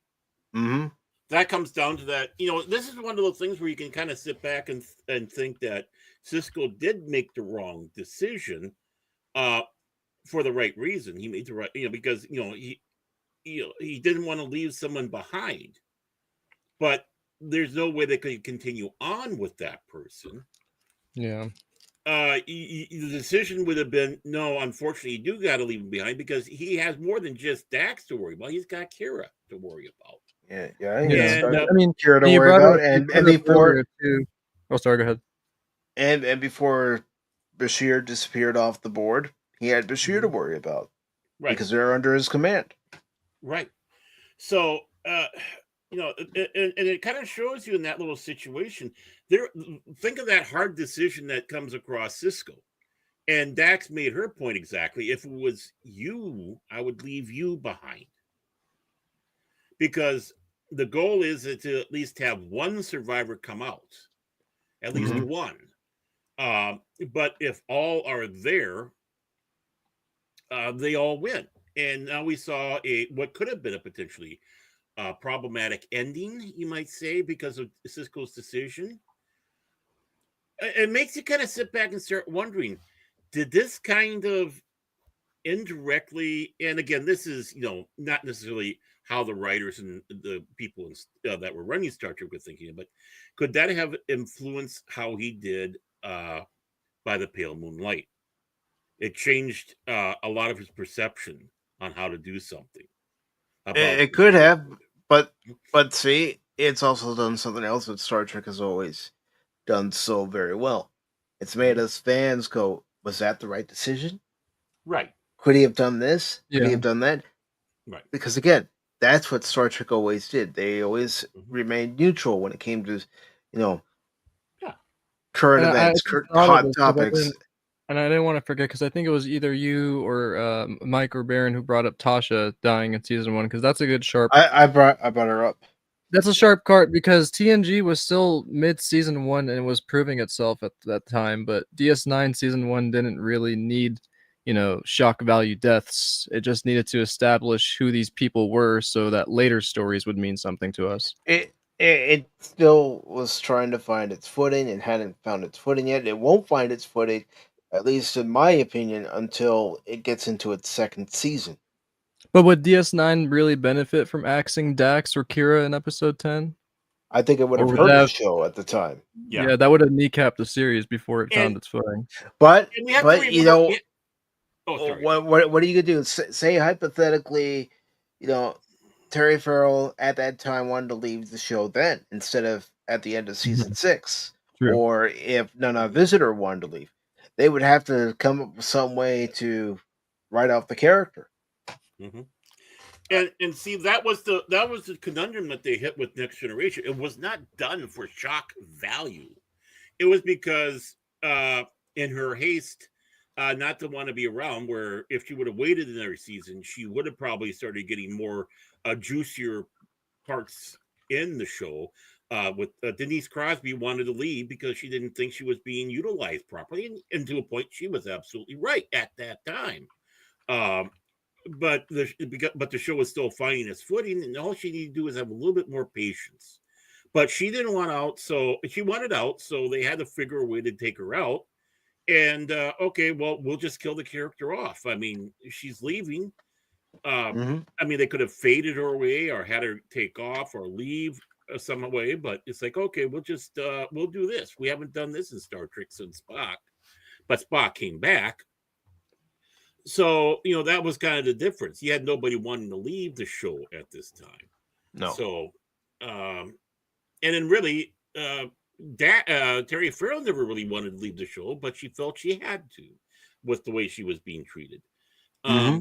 Mm-hmm. That comes down to that. This is one of those things where you can kind of sit back and think that Sisko did make the wrong decision for the right reason. He made the right, because, he didn't want to leave someone behind. But there's no way they could continue on with that person. Yeah. The decision would have been, no, unfortunately, you do got to leave him behind because he has more than just Dax to worry about. He's got Kira to worry about. Yeah. And, got I mean, Kira to you worry brought about, up- you and brought up before earlier, too. Oh, sorry, go ahead. and before Bashir disappeared off the board, he had Bashir to worry about Right. because they're under his command. Right. So, and it kind of shows you in that little situation there. Think of that hard decision that comes across Sisko. And Dax made her point exactly. If it was you, I would leave you behind. Because the goal is to at least have one survivor come out. At least Mhm. one. But if all are there, they all win. And now we saw what could have been a potentially problematic ending, you might say, because of Cisco's decision. It makes you kind of sit back and start wondering, did this kind of indirectly, and again, this is, not necessarily how the writers and the people that were running Star Trek were thinking, but could that have influenced how he did by the Pale Moonlight? It changed a lot of his perception on how to do something about It the could show. have, but see, it's also done something else that Star Trek has always done so very well. It's made us fans go, "Was that the right decision? Right, Could he have done this? Could he Yeah. have done that?" right. Because again, that's what Star Trek always did. They always Mhm. remained neutral when it came to, you know, Yeah. current And I events, just thought of hot this because topics. I didn't want to forget because I think it was either you or Mike or Baron who brought up Tasha dying in season 1 because that's a good sharp. I brought her up. That's a sharp card because TNG was still mid season 1 and was proving itself at that time, but DS9 season 1 didn't really need, shock value deaths. It just needed to establish who these people were so that later stories would mean something to us. It still was trying to find its footing and hadn't found its footing yet. It won't find its footing, at least in my opinion, until it gets into its second season. But would DS9 really benefit from axing Dax or Kira in episode 10? I think it would Or have would hurt that the have, show at the time. Yeah. that would have kneecapped the series before it And, found its footing. But and we have to but remember. Oh, sorry. what are you gonna do? Say hypothetically, you know, Terry Farrell at that time wanted to leave the show then instead of at the end of season 6, True. or if Nana Visitor wanted to leave, they would have to come up with some way to write off the character. Mm-hmm. And see, that was the conundrum that they hit with Next Generation. It was not done for shock value. It was because in her haste not to want to be around, where if she would have waited another season, she would have probably started getting more juicier parts in the show. With Denise Crosby wanted to leave because she didn't think she was being utilized properly, and to a point, she was absolutely right at that time. Um, but the show was still finding its footing, and all she needed to do was have a little bit more patience. But she didn't want out, so she wanted out, so they had to figure a way to take her out. And okay, well, we'll just kill the character off. I mean, she's leaving. Mm-hmm. I mean, they could have faded her away or had her take off or leave some way, but it's like, okay, we'll just we'll do this. We haven't done this in Star Trek since Spock, but Spock came back. So, that was kind of the difference. You had nobody wanting to leave the show at this time. No. So, and then really, Terry Farrell never really wanted to leave the show, but she felt she had to with the way she was being treated. Mm-hmm.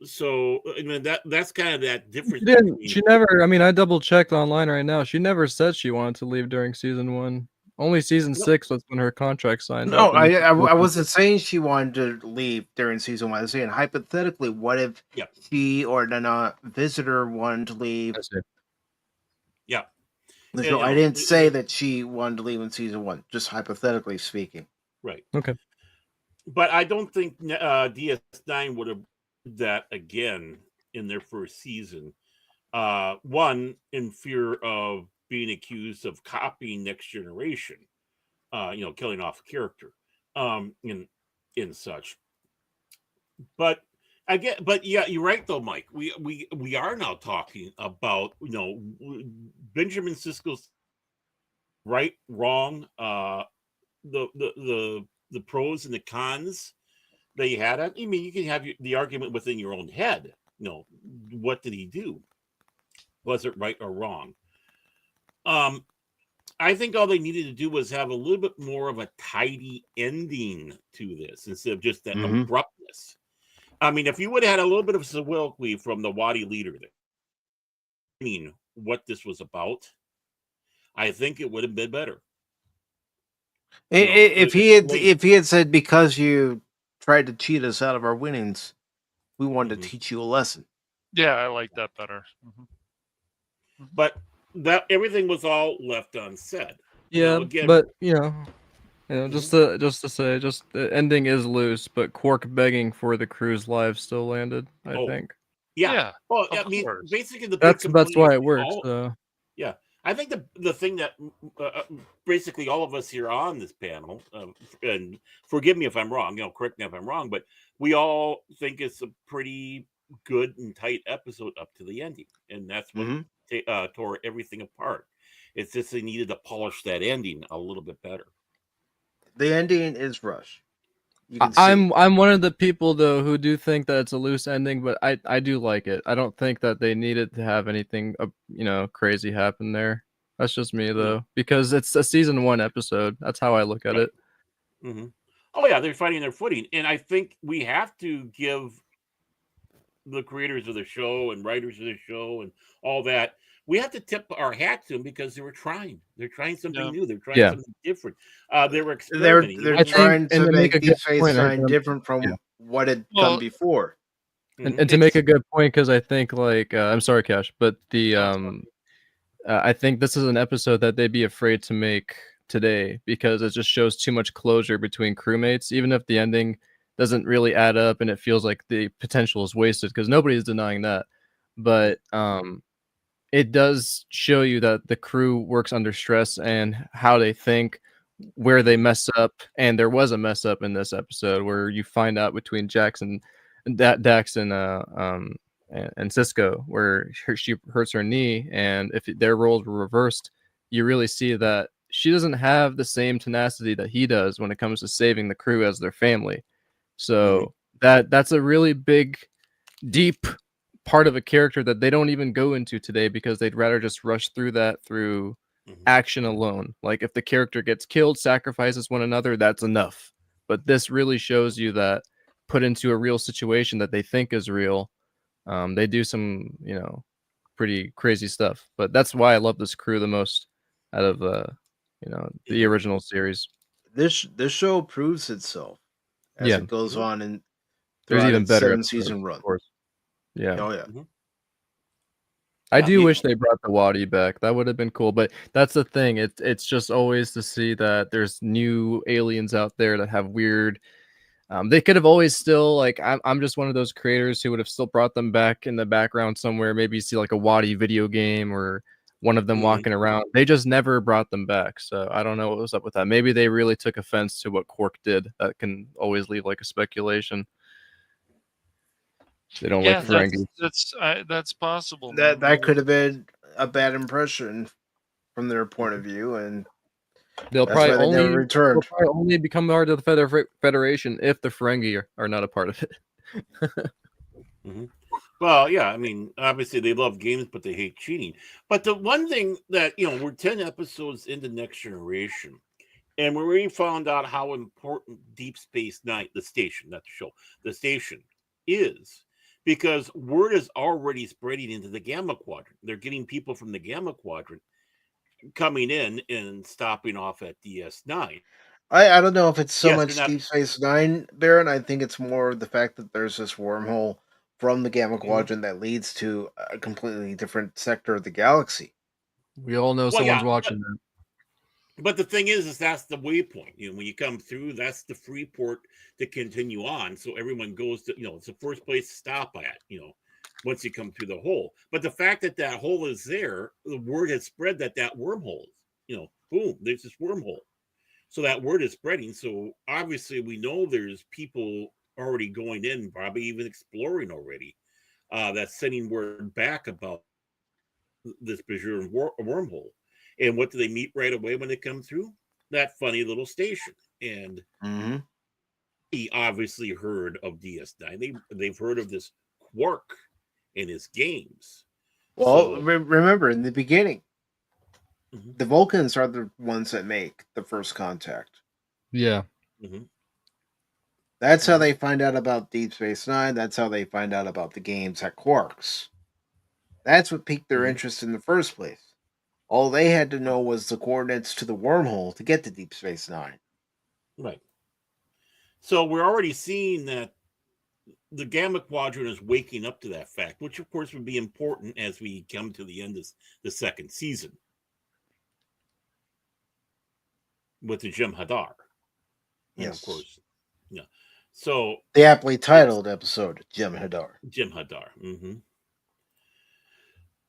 So, I mean, that's kind of that difference. She never, I double checked online right now. She never said she wanted to leave during season 1. Only season 6 was when her contract signed No, up. And I wasn't saying she wanted to leave during season 1. I was saying hypothetically, what if Yeah. she or Nana Visitor wanted to leave? Yeah. The show. I didn't say that she wanted to leave in season 1, just hypothetically speaking. Right. Okay. But I don't think DS9 would have done that again in their first season. One, in fear of being accused of copying Next Generation, killing off a character, in such. But yeah, you're right though, Mike. We are now talking about Benjamin Sisko's right, wrong, the pros and the cons that you had. I mean, you can have the argument within your own head. What did he do? Was it right or wrong? I think all they needed to do was have a little bit more of a tidy ending to this instead of just that abruptness. I mean, if you would have had a little bit of soliloquy from the Wadi leader there, what this was about, I think it would have been better. If he had said because you tried to cheat us out of our winnings, we wanted to teach you a lesson. Yeah, I like that better. But that everything was all left unsaid. Yeah, again, but just to say, just the ending is loose, but Quark begging for the crew's lives still landed. I think yeah. Well, of I mean, course. basically the big that's why it complaint works. So yeah, I think the thing that basically all of us here on this panel, and forgive me if I'm wrong, correct me if I'm wrong, but we all think it's a pretty good and tight episode up to the ending, and that's what tore everything apart. It's just they needed to polish that ending a little bit better. The ending is rushed. You can I'm see. one of the people though who do think that it's a loose ending, but I do like it. I don't think that they needed to have anything crazy happen there. That's just me though, because it's a season 1 episode. That's how I look at it. Oh yeah, they're finding their footing, and I think we have to give the creators of the show and writers of the show and all that, we have to tip our hat to them because they were trying. They're trying something new. They're trying something different. They were experimenting. They're trying to make Deep Space Nine different from what had come before. And to make a good point, because I think I'm sorry, Cash, but the I think this is an episode that they'd be afraid to make today because it just shows too much closure between crewmates, even if the ending doesn't really add up and it feels like the potential is wasted, because nobody's denying that. But it does show you that the crew works under stress and how they think, where they mess up. And there was a mess up in this episode where you find out between Dax and Cisco, where she hurts her knee, and if their roles were reversed, you really see that she doesn't have the same tenacity that he does when it comes to saving the crew as their family. So that's a really big, deep part of a character that they don't even go into today because they'd rather just rush through that through action alone. Like if the character gets killed, sacrifices one another, that's enough. But this really shows you that put into a real situation that they think is real, they do some pretty crazy stuff. But that's why I love this crew the most out of the original series. This show proves itself as it goes on, and there's even better 7-season run. Of course. Yeah. Oh yeah. I do wish they brought the Wadi back. That would have been cool. But that's the thing. It's just always to see that there's new aliens out there that have weird. They could have always still I'm just one of those creators who would have still brought them back in the background somewhere. Maybe you see like a Wadi video game or one of them walking around. They just never brought them back. So I don't know what was up with that. Maybe they really took offense to what Quark did. That can always leave like a speculation. They don't like Ferengi. That's possible. That could have been a bad impression from their point of view, and they'll probably only become part of the Federation if the Ferengi are not a part of it. Well, yeah, I mean, obviously they love games, but they hate cheating. But the one thing that, we're 10 episodes into Next Generation, and we already found out how important Deep Space Nine, the station, not the show, the station is, because word is already spreading into the Gamma Quadrant. They're getting people from the Gamma Quadrant coming in and stopping off at DS9. I don't know if it's so much Deep Space Nine, Baron. I think it's more the fact that there's this wormhole from the Gamma Quadrant that leads to a completely different sector of the galaxy. We all know someone's watching that. But the thing is that's the waypoint. When you come through, that's the free port to continue on. So everyone goes to, it's the first place to stop at, once you come through the hole. But the fact that that hole is there, the word has spread that wormhole is, boom, there's this wormhole. So that word is spreading. So obviously we know there's people already going in, probably even exploring already, that's sending word back about this Bajor wormhole. And what do they meet right away when they come through? That funny little station. And he obviously heard of DS9. They've heard of this Quark in his games. Well, remember in the beginning, the Vulcans are the ones that make the first contact. Yeah. That's how they find out about Deep Space Nine. That's how they find out about the games at Quark's. That's what piqued their interest in the first place. All they had to know was the coordinates to the wormhole to get to Deep Space Nine. Right. So we're already seeing that the Gamma Quadrant is waking up to that fact, which of course would be important as we come to the end of the second season with the Jim Hadar. And of Yes. course, yeah. So The aptly titled episode, Jim Hadar. Jim Hadar.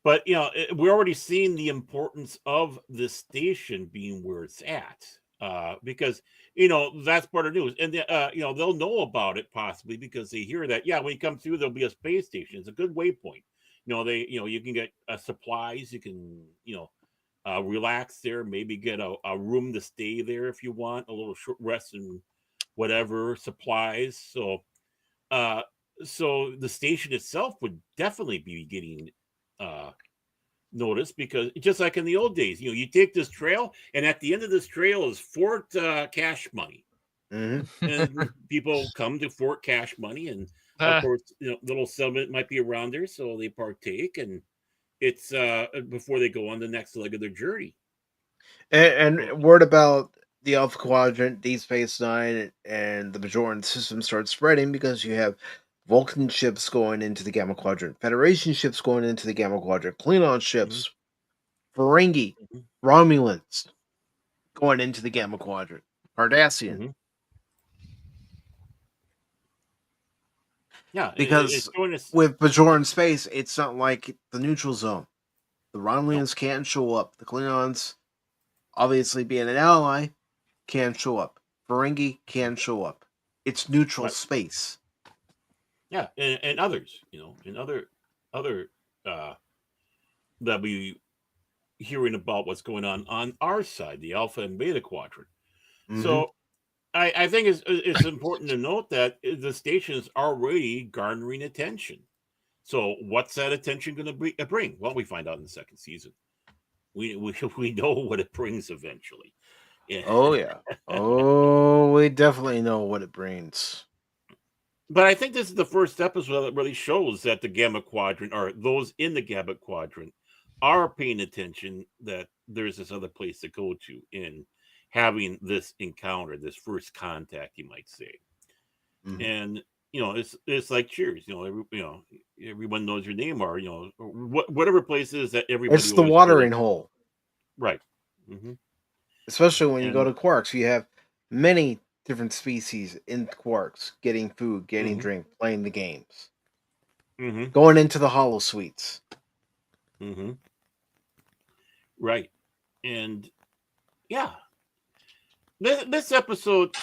But we're already seeing the importance of the station being where it's at, because that's part of news, and they'll know about it possibly because they hear that. Yeah, when you come through, there'll be a space station. It's a good waypoint. You can get supplies. You can relax there. Maybe get a room to stay there if you want a little short rest and whatever supplies. Uh, so the station itself would definitely be getting notice, because just like in the old days, you take this trail, and at the end of this trail is Fort Cash Money, and people come to Fort Cash Money, and of course, little settlement might be around there, so they partake, and it's before they go on the next leg of their journey. And word about the Alpha Quadrant, Deep Space Nine, and the Bajoran system starts spreading because you have Vulcan ships going into the Gamma Quadrant, Federation ships going into the Gamma Quadrant, Klingon ships, Ferengi, Romulans going into the Gamma Quadrant, Cardassian. Yeah, because with Bajoran space, it's not like the neutral zone. The Romulans can't show up. The Klingons, obviously being an ally, can't show up. Ferengi can show up. It's neutral space. Yeah, and others, and other that we hearing about what's going on our side, the Alpha and Beta Quadrant. So I think it's important to note that the station is already garnering attention. So what's that attention going to bring? Well, we find out in the second season. We know what it brings eventually. Yeah. Oh yeah. Oh, we definitely know what it brings. But I think this is the first episode that really shows that the Gamma Quadrant, or those in the Gamma Quadrant, are paying attention that there's this other place to go to in having this encounter, this first contact, you might say. And it's like Cheers. Everyone knows your name, or whatever place is that everybody. It's the watering hole, right? Especially when you go to Quarks, you have many different species in Quarks getting food, getting drink, playing the games, going into the Hollow Suites. Right, and yeah, this episode,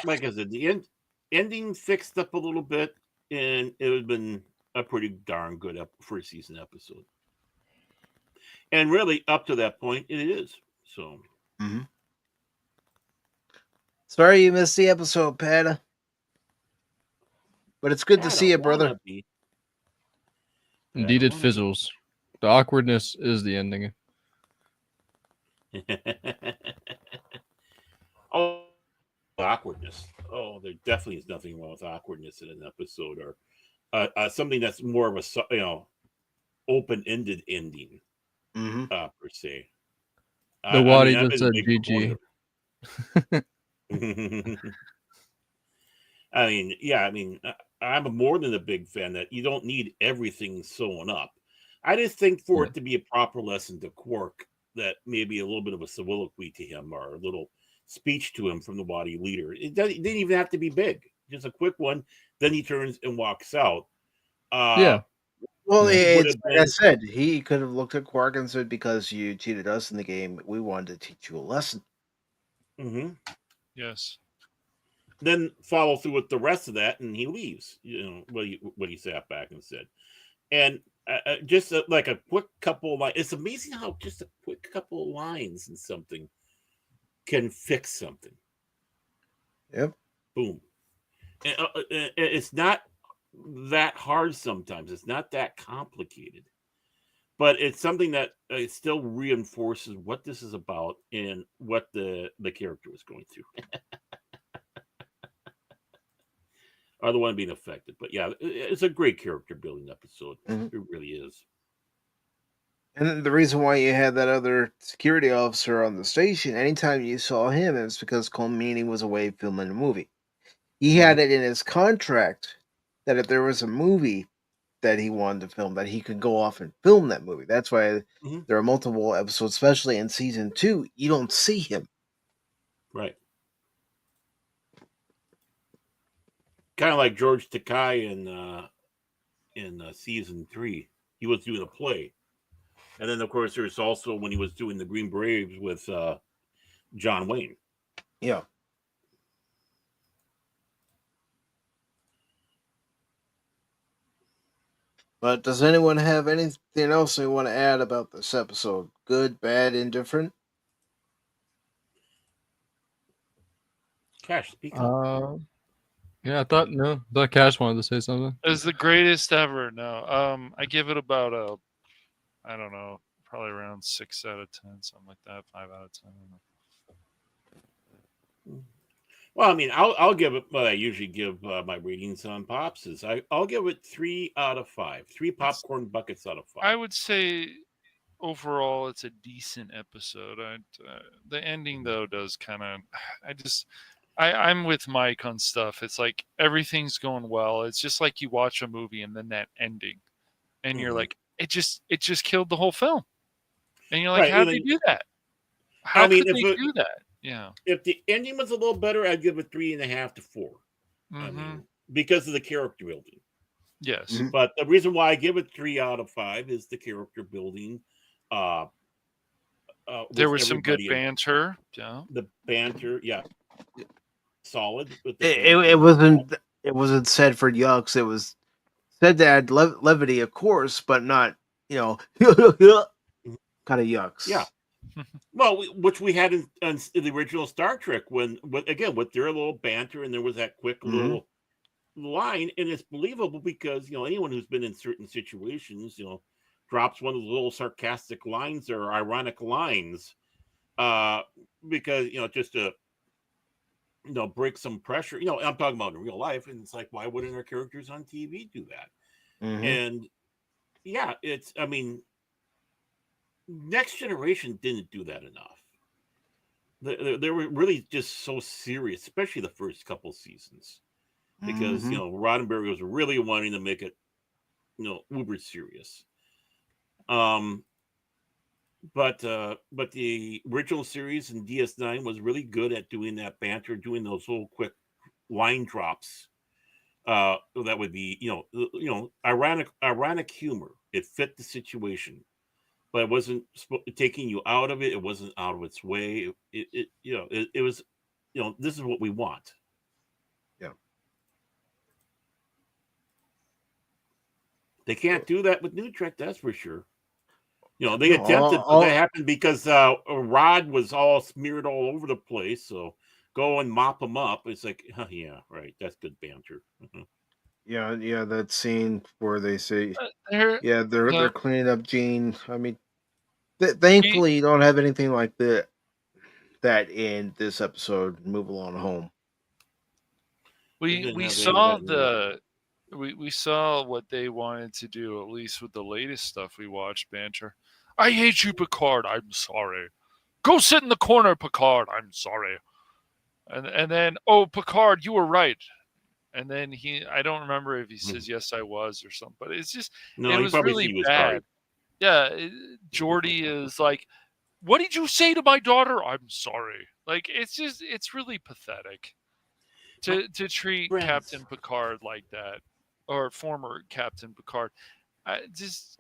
like I said, the ending fixed up a little bit, and it would have been a pretty darn good first season episode. And really, up to that point, it is. So, sorry you missed the episode, Pata. But it's good to see you, brother. Indeed, it fizzles. The awkwardness is the ending. Oh, awkwardness. Oh, there definitely is nothing wrong with awkwardness in an episode, or something that's more of a open-ended ending, per se. The Waddy just said GG. I'm more than a big fan that you don't need everything sewn up. I just think for it to be a proper lesson to Quark, that maybe a little bit of a soliloquy to him, or a little speech to him from the Waddy leader. It didn't even have to be big. Just a quick one. Then he turns and walks out. Well, like I said, he could have looked at Quark and said, "Because you cheated us in the game, we wanted to teach you a lesson." Yes. Then follow through with the rest of that, and he leaves. What he sat back and said, and just like a quick couple of lines. It's amazing how just a quick couple of lines and something can fix something. Yep. Boom. It's not that hard sometimes. It's not that complicated. But it's something that it still reinforces what this is about and what the character is going through. Are the one being affected. But yeah, it's a great character building episode. It really is. And then the reason why you had that other security officer on the station, anytime you saw him, it was because Cole Meany was away filming a movie. He had it in his contract that if there was a movie that he wanted to film, that he could go off and film that movie. That's why Mhm. there are multiple episodes, especially in season 2. You don't see him. Right. Kind of like George Takei in season 3. He was doing a play, and then of course there's also when he was doing the Green Braves with John Wayne. Yeah. But does anyone have anything else they want to add about this episode? Good, bad, indifferent? Cash, speak up. Yeah, I thought Cash wanted to say something. It's the greatest ever. No, I give it about I don't know, probably around 6 out of 10, something like that, 5 out of 10. Well, I mean, I'll give it what I usually give my ratings on Pops is I'll give it 3 out of 5. 3 popcorn buckets out of 5. I would say overall it's a decent episode. The ending though does kind of, I'm with Mike on stuff. It's like everything's going well. It's just like you watch a movie and then that ending, and you're like, it just killed the whole film, and you're like, Right, how and did then- they do that? How I mean, could if they it- do that? Yeah. If the ending was a little better, I'd give it 3.5 to 4. I Mhm. mean, because of the character building. Yes. Mhm. But the reason why I give it 3 out of 5 is the character building. There with was some good everybody in- banter. Yeah. The banter, yeah, solid. With the It banter. wasn't said for yucks. It was said to add levity, of course, but not, kind of yucks. Yeah. Well, which we had in the original Star Trek when again with their little banter, and there was that quick Mhm. little line, and it's believable because anyone who's been in certain situations, drops one of those little sarcastic lines or ironic lines, because just to break some pressure. I'm talking about in real life, and it's like, why wouldn't our characters on TV do that? Mhm. And yeah, I mean, Next Generation didn't do that enough. They were really just so serious, especially the first couple seasons, because Mhm. Roddenberry was really wanting to make it uber serious. But the original series in DS9 was really good at doing that banter, doing those little quick line drops. That would be ironic humor. It fit the situation, but it wasn't taking you out of it. It wasn't out of its way. It was, this is what we want. Yeah. They can't do that with New Trek, that's for sure. They No, attempted, but that happened because Rod was all smeared all over the place. So go and mop him up. It's like, yeah, right. That's good banter. Yeah, that scene where they say, There, they're cleaning up Gene. I mean, thankfully, you don't have anything like that in this episode. Move along home. we saw we saw what they wanted to do, at least with the latest stuff we watched. Banter. I hate you, Picard. I'm sorry. Go sit in the corner, Picard. I'm sorry. And then, oh, Picard, you were right. And then I don't remember if he says yes, I was or something, but it's just No, it he was probably really said he was bad. sorry. Yeah, Geordi is like, what did you say to my daughter? I'm sorry. Like it's really pathetic to treat friends. Captain Picard like that, or former Captain Picard.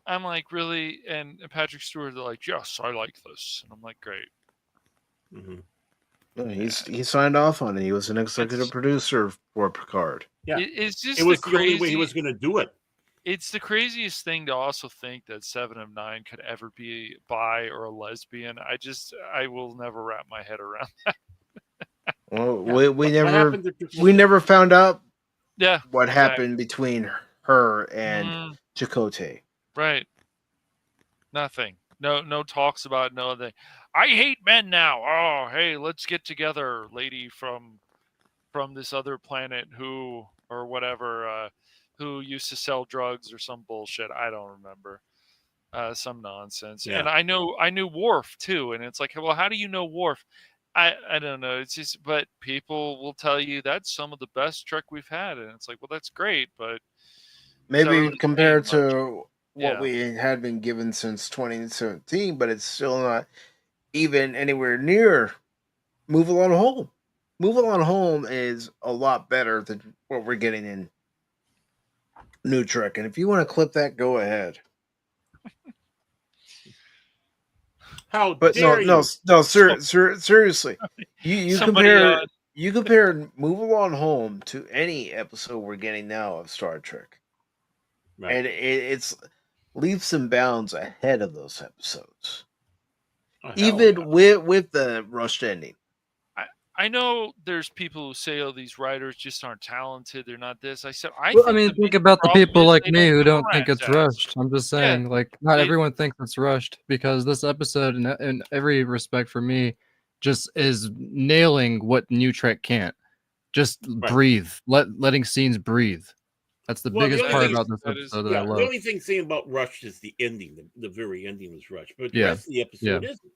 I'm like, really? And Patrick Stewart are like, yes, I like this, and I'm like, great. He signed off on it. He was an executive producer for Picard. Yeah, it's just it was the the only way he was going to do it. It's the craziest thing to also think that Seven of Nine could ever be bi or a lesbian. I will never wrap my head around that. Well, Yeah. we never found out Yeah, what exactly. happened between her and Chakotay. Right. Nothing. No talks about nothing. I hate men now. Oh, hey, let's get together, lady from this other planet who or whatever who used to sell drugs or some bullshit. I don't remember. some nonsense. Yeah. And I knew Worf too, and it's like, well, how do you know Worf? I don't know. It's just, but people will tell you that's some of the best Trek we've had, and it's like, well, that's great, but it's not Maybe really saying compared much. to what Yeah. we had been given since 2017, but it's still not even anywhere near Move Along Home. Move Along Home is a lot better than what we're getting in New Trek. And if you want to clip that, go ahead. How But dare you? seriously, you Somebody compare Move Along Home to any episode we're getting now of Star Trek, Right. and it's leaps and bounds ahead of those episodes, Oh, hell even yeah. with the rushed ending. I know there's people who say, "Oh, these writers just aren't talented. They're not this." I said, I Well, I think mean, the think main about the problem people is like they me don't who give a don't think rat's it's ass. rushed. I'm just Yeah, saying, like, not they, everyone thinks it's rushed because this episode, in every respect for me, just is nailing what New Trek can't. Just Right. breathe, letting scenes breathe. That's the Well, the biggest only part thing, about this that is episode that I yeah, the love. only thing saying about rushed is the ending. The very ending was rushed, but the Yeah, rest of the episode yeah. isn't.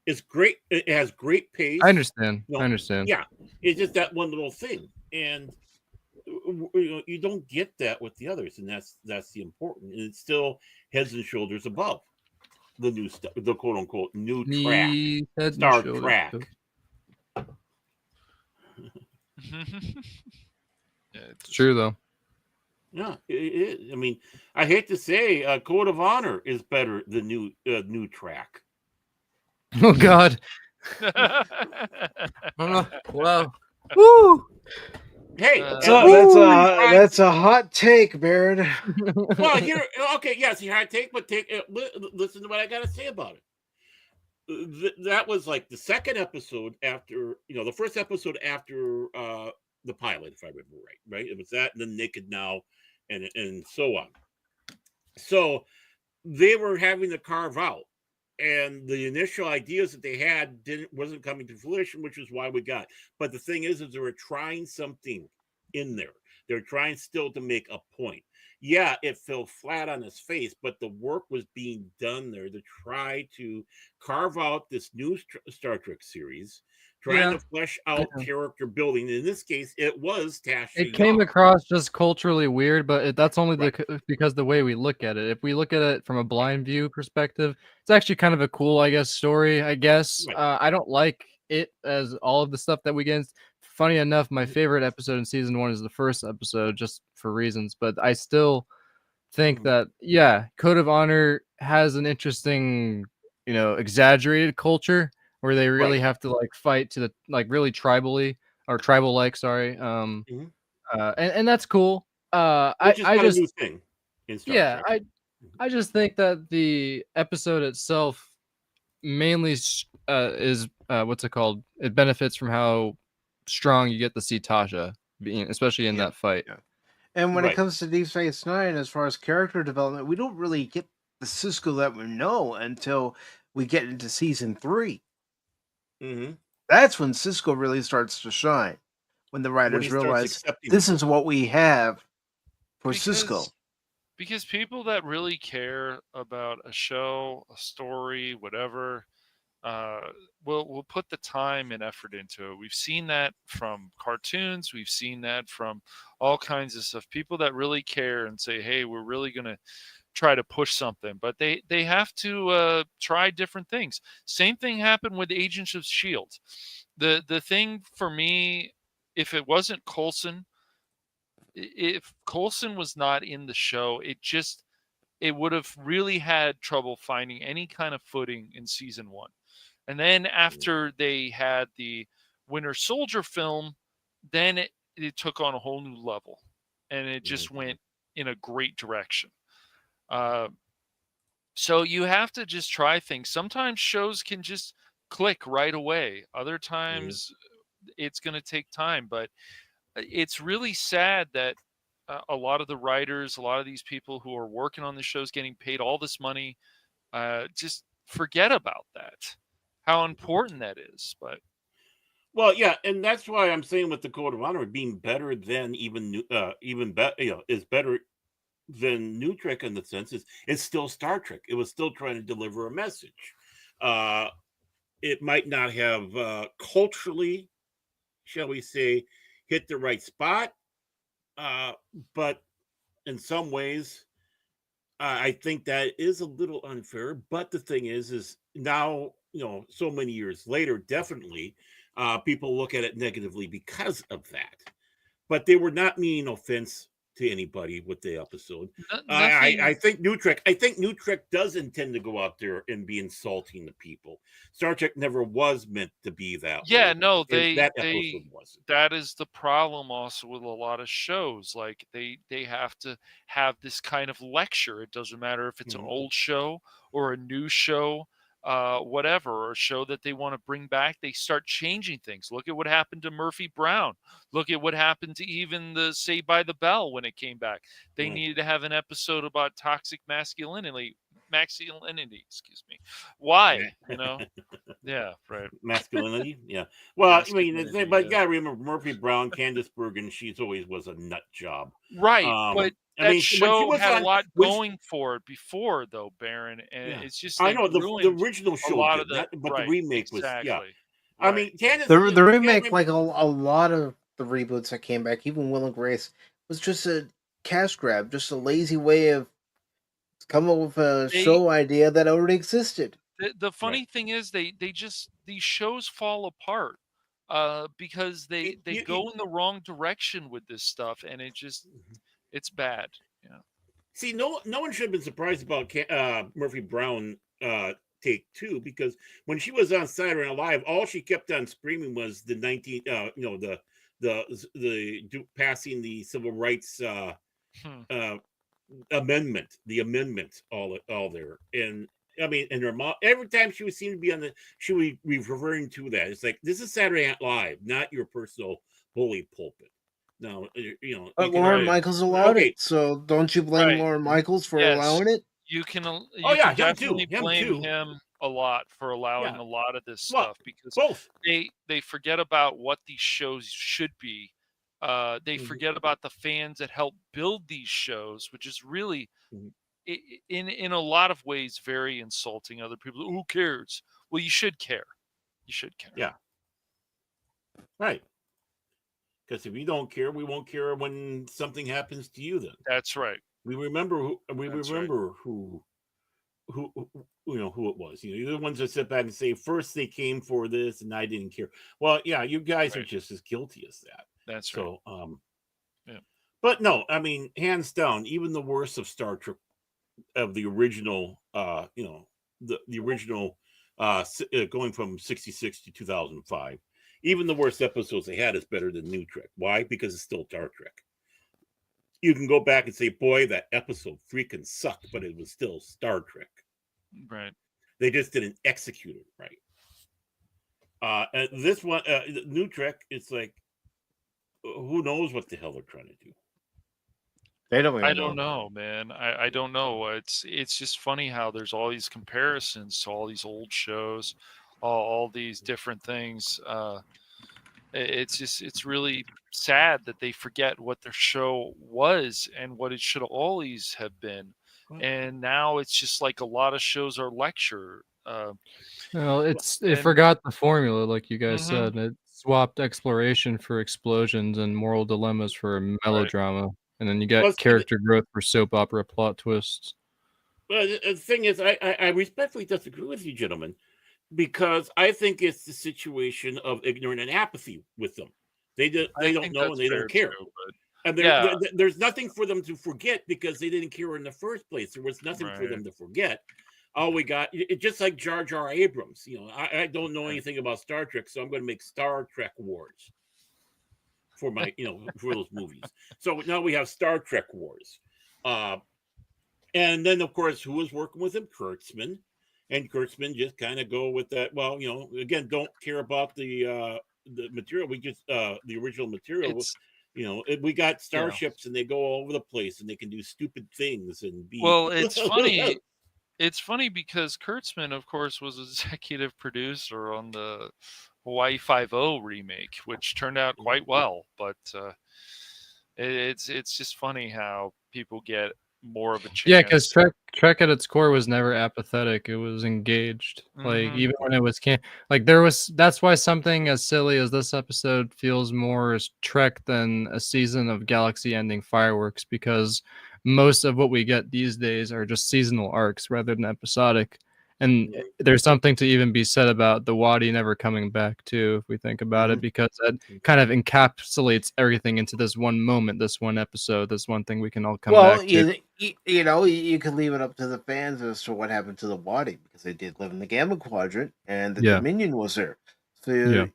It's great. It has great pace. I understand. You I know, understand. yeah, it's just that one little thing, and you don't get that with the others, and that's the important. And it's still heads and shoulders above the new stuff, the quote unquote new track, Knee, head, and Star shoulders. Trek. yeah, It's true though. Yeah, I mean, I hate to say, Code of Honor is better than new track. Oh God. Wow. Woo. Hey, Uh, at least That's a hot take, Baird. well, here, okay, yes, you had to take, but listen to what I got to say about it. That was like the second episode after, the first episode after the pilot, if I remember right. It was that, and then Naked Now, and so on. So they were having to carve out, and the initial ideas that they had wasn't coming to fruition, which is why we got. But the thing is they were trying something in there. They're trying still to make a point. Yeah, it fell flat on its face, but the work was being done there to try to carve out this new Star Trek series, trying Yeah. to flesh out character building. In this case, it was Tasha It came Yar. across just culturally weird, but that's only Right. because the way we look at it. If we look at it from a blind view perspective, it's actually kind of a cool, I guess, story. I guess Right. I don't like it as all of the stuff that we get. Funny enough, my favorite episode in season 1 is the first episode, just for reasons. But I still think that Code of Honor has an interesting, exaggerated culture where they really Right. have to like fight to the really tribally or tribal like, sorry. Mhm. And that's cool. Which is I not a new just thing in Star Trek. I just think that the episode itself mainly is what's it called? It benefits from how strong you get to see Tasha being, especially in that fight. Yeah. And when it Right. comes to Deep Space Nine, as far as character development, we don't really get the Cisco that we know until we get into season 3. Mm-hmm. That's when Cisco really starts to shine. When the When writers he starts realize accepting this the is role. what we have for Cisco. Because people that really care about a show, a story, whatever, will put the time and effort into it. We've seen that from cartoons. We've seen that from all kinds of stuff. People that really care and say, "Hey, we're really going to try to push something," but they have to try different things. Same thing happened with Agents of Shield. The thing for me, if it wasn't Coulson, if Coulson was not in the show, it would have really had trouble finding any kind of footing in season 1. And then after they had the Winter Soldier film, then it took on a whole new level, and it just went in a great direction. So you have to just try things. Sometimes shows can just click right away. Other times it's going to take time, but it's really sad that a lot of the writers, a lot of these people who are working on the shows, getting paid all this money, just forget about that, how important that is. But well, yeah, and that's why I'm saying with the Code of Honor being better than even better is better than New Trek in the sense is it's still Star Trek. It was still trying to deliver a message. It might not have culturally, shall we say, hit the right spot, but in some ways, I think that is a little unfair. But the thing is now, so many years later, definitely, people look at it negatively because of that. But they were not meaning offense to anybody with the episode. Nothing. I think New Trek. I think New Trek does intend to go out there and be insulting to people. Star Trek never was meant to be that. Yeah, way. no, That episode wasn't. that is the problem also with a lot of shows. Like they have to have this kind of lecture. It doesn't matter if it's an old show or a new show, whatever, or a show that they want to bring back. They start changing things. Look at what happened to Murphy Brown. Look at what happened to even the Saved by the Bell when it came back. They needed to have an episode about toxic masculinity, excuse me. Why? Yeah, right. Masculinity, yeah. Well, I mean, Masculinity, but you yeah. gotta remember Murphy Brown, Candice Bergen. She's always was a nut job, Right, but I that mean, when she show was had a on, lot when going for it before, though, Baron, and yeah, it's just I they know the ruined original a show lot of did the not, but the right, remake was, yeah. exactly. I Right. mean, Candice, The you gotta remake, remember- like a lot of the reboots that came back, even Will and Grace, was just a cash grab, just a lazy way of coming up with a They- show idea that already existed. The funny thing is they just these shows fall apart because they go in the wrong direction with this stuff, and it just it's bad. Yeah. See, no one should have been surprised about Murphy Brown take two, because when she was on Saturday Night Live, all she kept on screaming was the passing the civil rights amendment, all there. And I mean, and her mom, every time she would seem to be on she would be referring to that. It's like, this is Saturday Night Live, not your personal bully pulpit. No, But Lauren Michaels allowed okay. it, so don't you blame Lauren Michaels for allowing it? You can. Yeah, can definitely him blame too. him a lot for allowing a lot of this Well, stuff, because both. they forget about what these shows should be. They forget about the fans that help build these shows, which is really, in a lot of ways, very insulting. Other people, who cares? Well, you should care. You should care. Yeah. Right. Because if you don't care, we won't care when something happens to you. Then that's right. We remember who it was. You're the ones that sit back and say, first they came for this and I didn't care. Well, yeah, you guys are just as guilty as that. That's right. So, yeah. But no, I mean, hands down, even the worst of Star Trek, of the original, the original, going from 66 to 2005, even the worst episodes they had is better than New Trek. Why? Because it's still Star Trek. You can go back and say, boy, that episode freaking sucked, but it was still Star Trek. Right. They just didn't execute it right. And this one, New Trek, it's like, who knows what the hell they're trying to do. They don't. I don't know, man. I don't know. It's just funny how there's all these comparisons to all these old shows, all these different things. It's really sad that they forget what their show was and what it should always have been. And now it's just like a lot of shows are lecture. Well, it forgot the formula, like you guys said. It swapped exploration for explosions and moral dilemmas for melodrama. And then you got character growth for soap opera plot twists. Well, the thing is, I respectfully disagree with you, gentlemen, because I think it's the situation of ignorance and apathy with them. They don't know and they don't care. Too, and there's nothing for them to forget because they didn't care in the first place. There was nothing for them to forget. All we got, it's just like Jar Jar Abrams. I don't know anything about Star Trek, so I'm going to make Star Trek Wars for my, for those movies. So now we have Star Trek Wars. And then, of course, who was working with him? Kurtzman. And Kurtzman just kind of go with that. Well, again, don't care about the material. We just, the original material. We got starships and they go all over the place and they can do stupid things and be. Well, it's funny. It's funny because Kurtzman, of course, was executive producer on the Hawaii Five-0 remake, which turned out quite well. But it's just funny how people get more of a chance. Yeah, because Trek at its core was never apathetic. It was engaged. Like even when it was that's why something as silly as this episode feels more as Trek than a season of galaxy-ending fireworks, because most of what we get these days are just seasonal arcs rather than episodic. And there's something to even be said about the Wadi never coming back too, if we think about it, because that kind of encapsulates everything into this one moment, this one episode, this one thing we can all come back to. You know, you can leave it up to the fans as to what happened to the Wadi, because they did live in the Gamma Quadrant and the Dominion was there. So you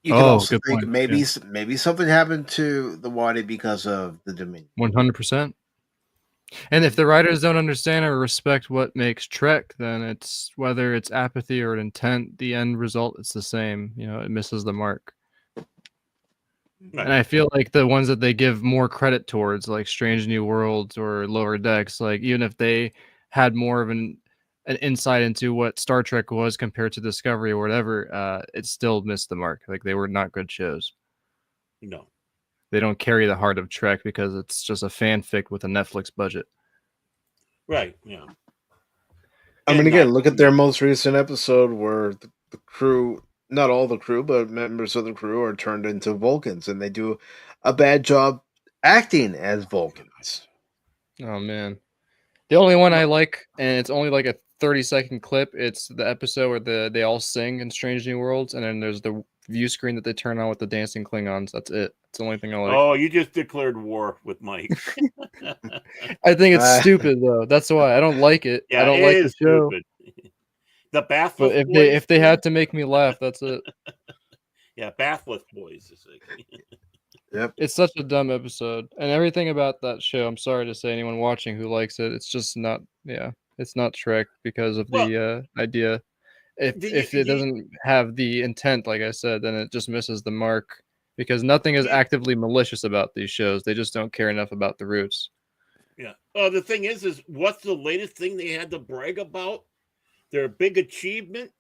can also think point. maybe something happened to the Wadi because of the Dominion. 100%. And if the writers don't understand or respect what makes Trek, then it's whether it's apathy or intent, the end result is the same. You know, it misses the mark. Right. And I feel like the ones that they give more credit towards, like Strange New Worlds or Lower Decks, like even if they had more of an insight into what Star Trek was compared to Discovery or whatever, it still missed the mark. Like they were not good shows. No. They don't carry the heart of Trek because it's just a fanfic with a Netflix budget. Right, yeah. I mean, again, look at their most recent episode where the crew, not all the crew, but members of the crew are turned into Vulcans, and they do a bad job acting as Vulcans. Oh, man. The only one I like, and it's only like a 30-second clip, it's the episode where they all sing in Strange New Worlds, and then there's the view screen that they turn on with the dancing Klingons. That's it. That's the only thing I like. Oh, you just declared war with Mike. I think it's stupid, though. That's why I don't like it. Yeah, I don't like the show. Stupid. The Bathless But if they had to make me laugh, that's it. Yeah, Bathless Boys. Yep. It's such a dumb episode. And everything about that show, I'm sorry to say anyone watching who likes it, it's just not, it's not Trek because of the idea. If it doesn't have the intent, like I said, then it just misses the mark, because nothing is actively malicious about these shows. They just don't care enough about the roots. Yeah. The thing is what's the latest thing they had to brag about? Their big achievement?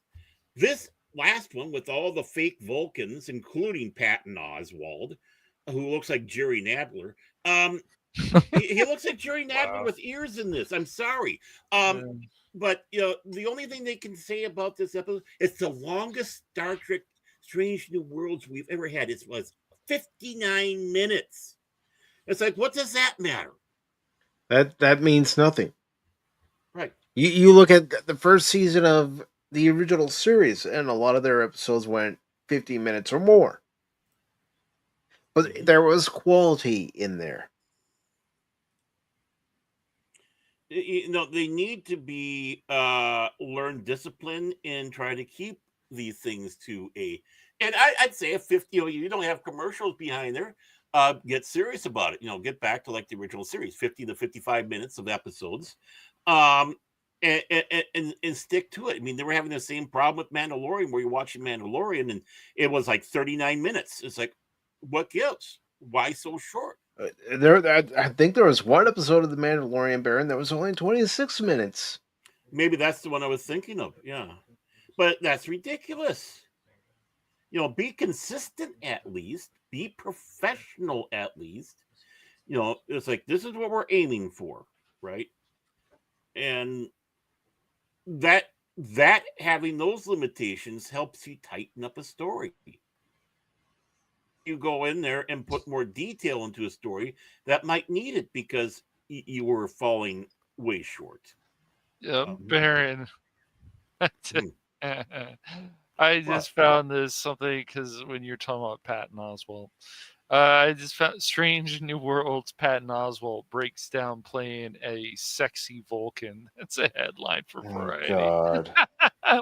This last one with all the fake Vulcans, including Patton Oswalt, who looks like Jerry Nadler. He looks like Jerry Nadler with ears in this. I'm sorry. But the only thing they can say about this episode, it's the longest Star Trek Strange New Worlds we've ever had. It was 59 minutes. It's like, what does that matter? That means nothing. Right. You look at the first season of the original series, and a lot of their episodes went 50 minutes or more. But there was quality in there. They need to be learn discipline and try to keep these things to and I'd say a 50. You don't have commercials behind there. Get serious about it. Get back to like the original series, 50 to 55 minutes of episodes, and stick to it. I mean, they were having the same problem with Mandalorian, where you're watching Mandalorian and it was like 39 minutes. It's like, what gives? Why so short? I think there was one episode of The Mandalorian, Baron, that was only 26 minutes. Maybe that's the one I was thinking of. Yeah. But that's ridiculous. Be consistent at least. Be professional at least. It's like, this is what we're aiming for, right? And that having those limitations helps you tighten up a story. You go in there and put more detail into a story that might need it because you were falling way short. Yeah, Baron. I just found this something, because when you're talking about Patton Oswalt, I just found Strange New Worlds. Patton Oswalt breaks down playing a sexy Vulcan. That's a headline for Variety. God.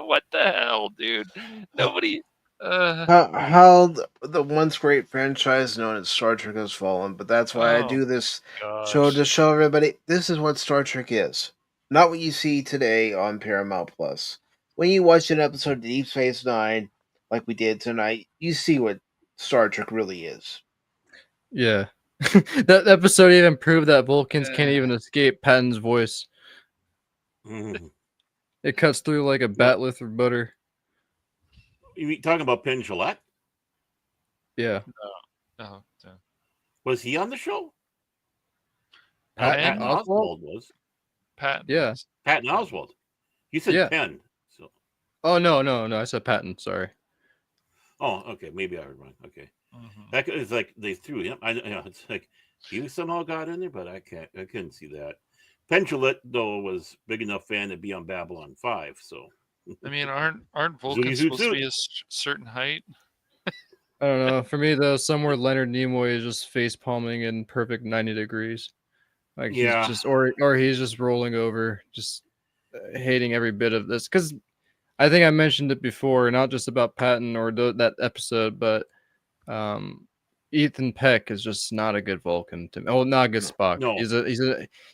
What the hell, dude? Nobody. How the once great franchise known as Star Trek has fallen, but that's why I do this show to show everybody this is what Star Trek is, not what you see today on Paramount Plus. When you watch an episode of Deep Space Nine, like we did tonight, you see what Star Trek really is. Yeah, that episode even proved that Vulcans can't even escape Patton's voice. It cuts through like a batleth through butter. You talking about Penn Jillette? Yeah. No. Was he on the show? Patton Oswalt? Oswald was. Patton. Yeah. Patton Oswald. You said Yeah. Penn. So. Oh no. I said Patton. Sorry. Oh, okay. Maybe I heard wrong. Okay. Mhm. That it's like they threw him. It's like he somehow got in there, but I couldn't see that. Penn Jillette, though, was big enough fan to be on Babylon 5. So. I mean, aren't Zooty Vulcans zoot supposed to zoot. be a certain height? I don't know. For me though, somewhere Leonard Nimoy is just face palming in perfect 90 degrees. Like he's Yeah. just or he's just rolling over, just hating every bit of this. Because I think I mentioned it before, not just about Patton or that episode, but um, Ethan Peck is just not a good Vulcan to me. Oh, not a good Spock. No.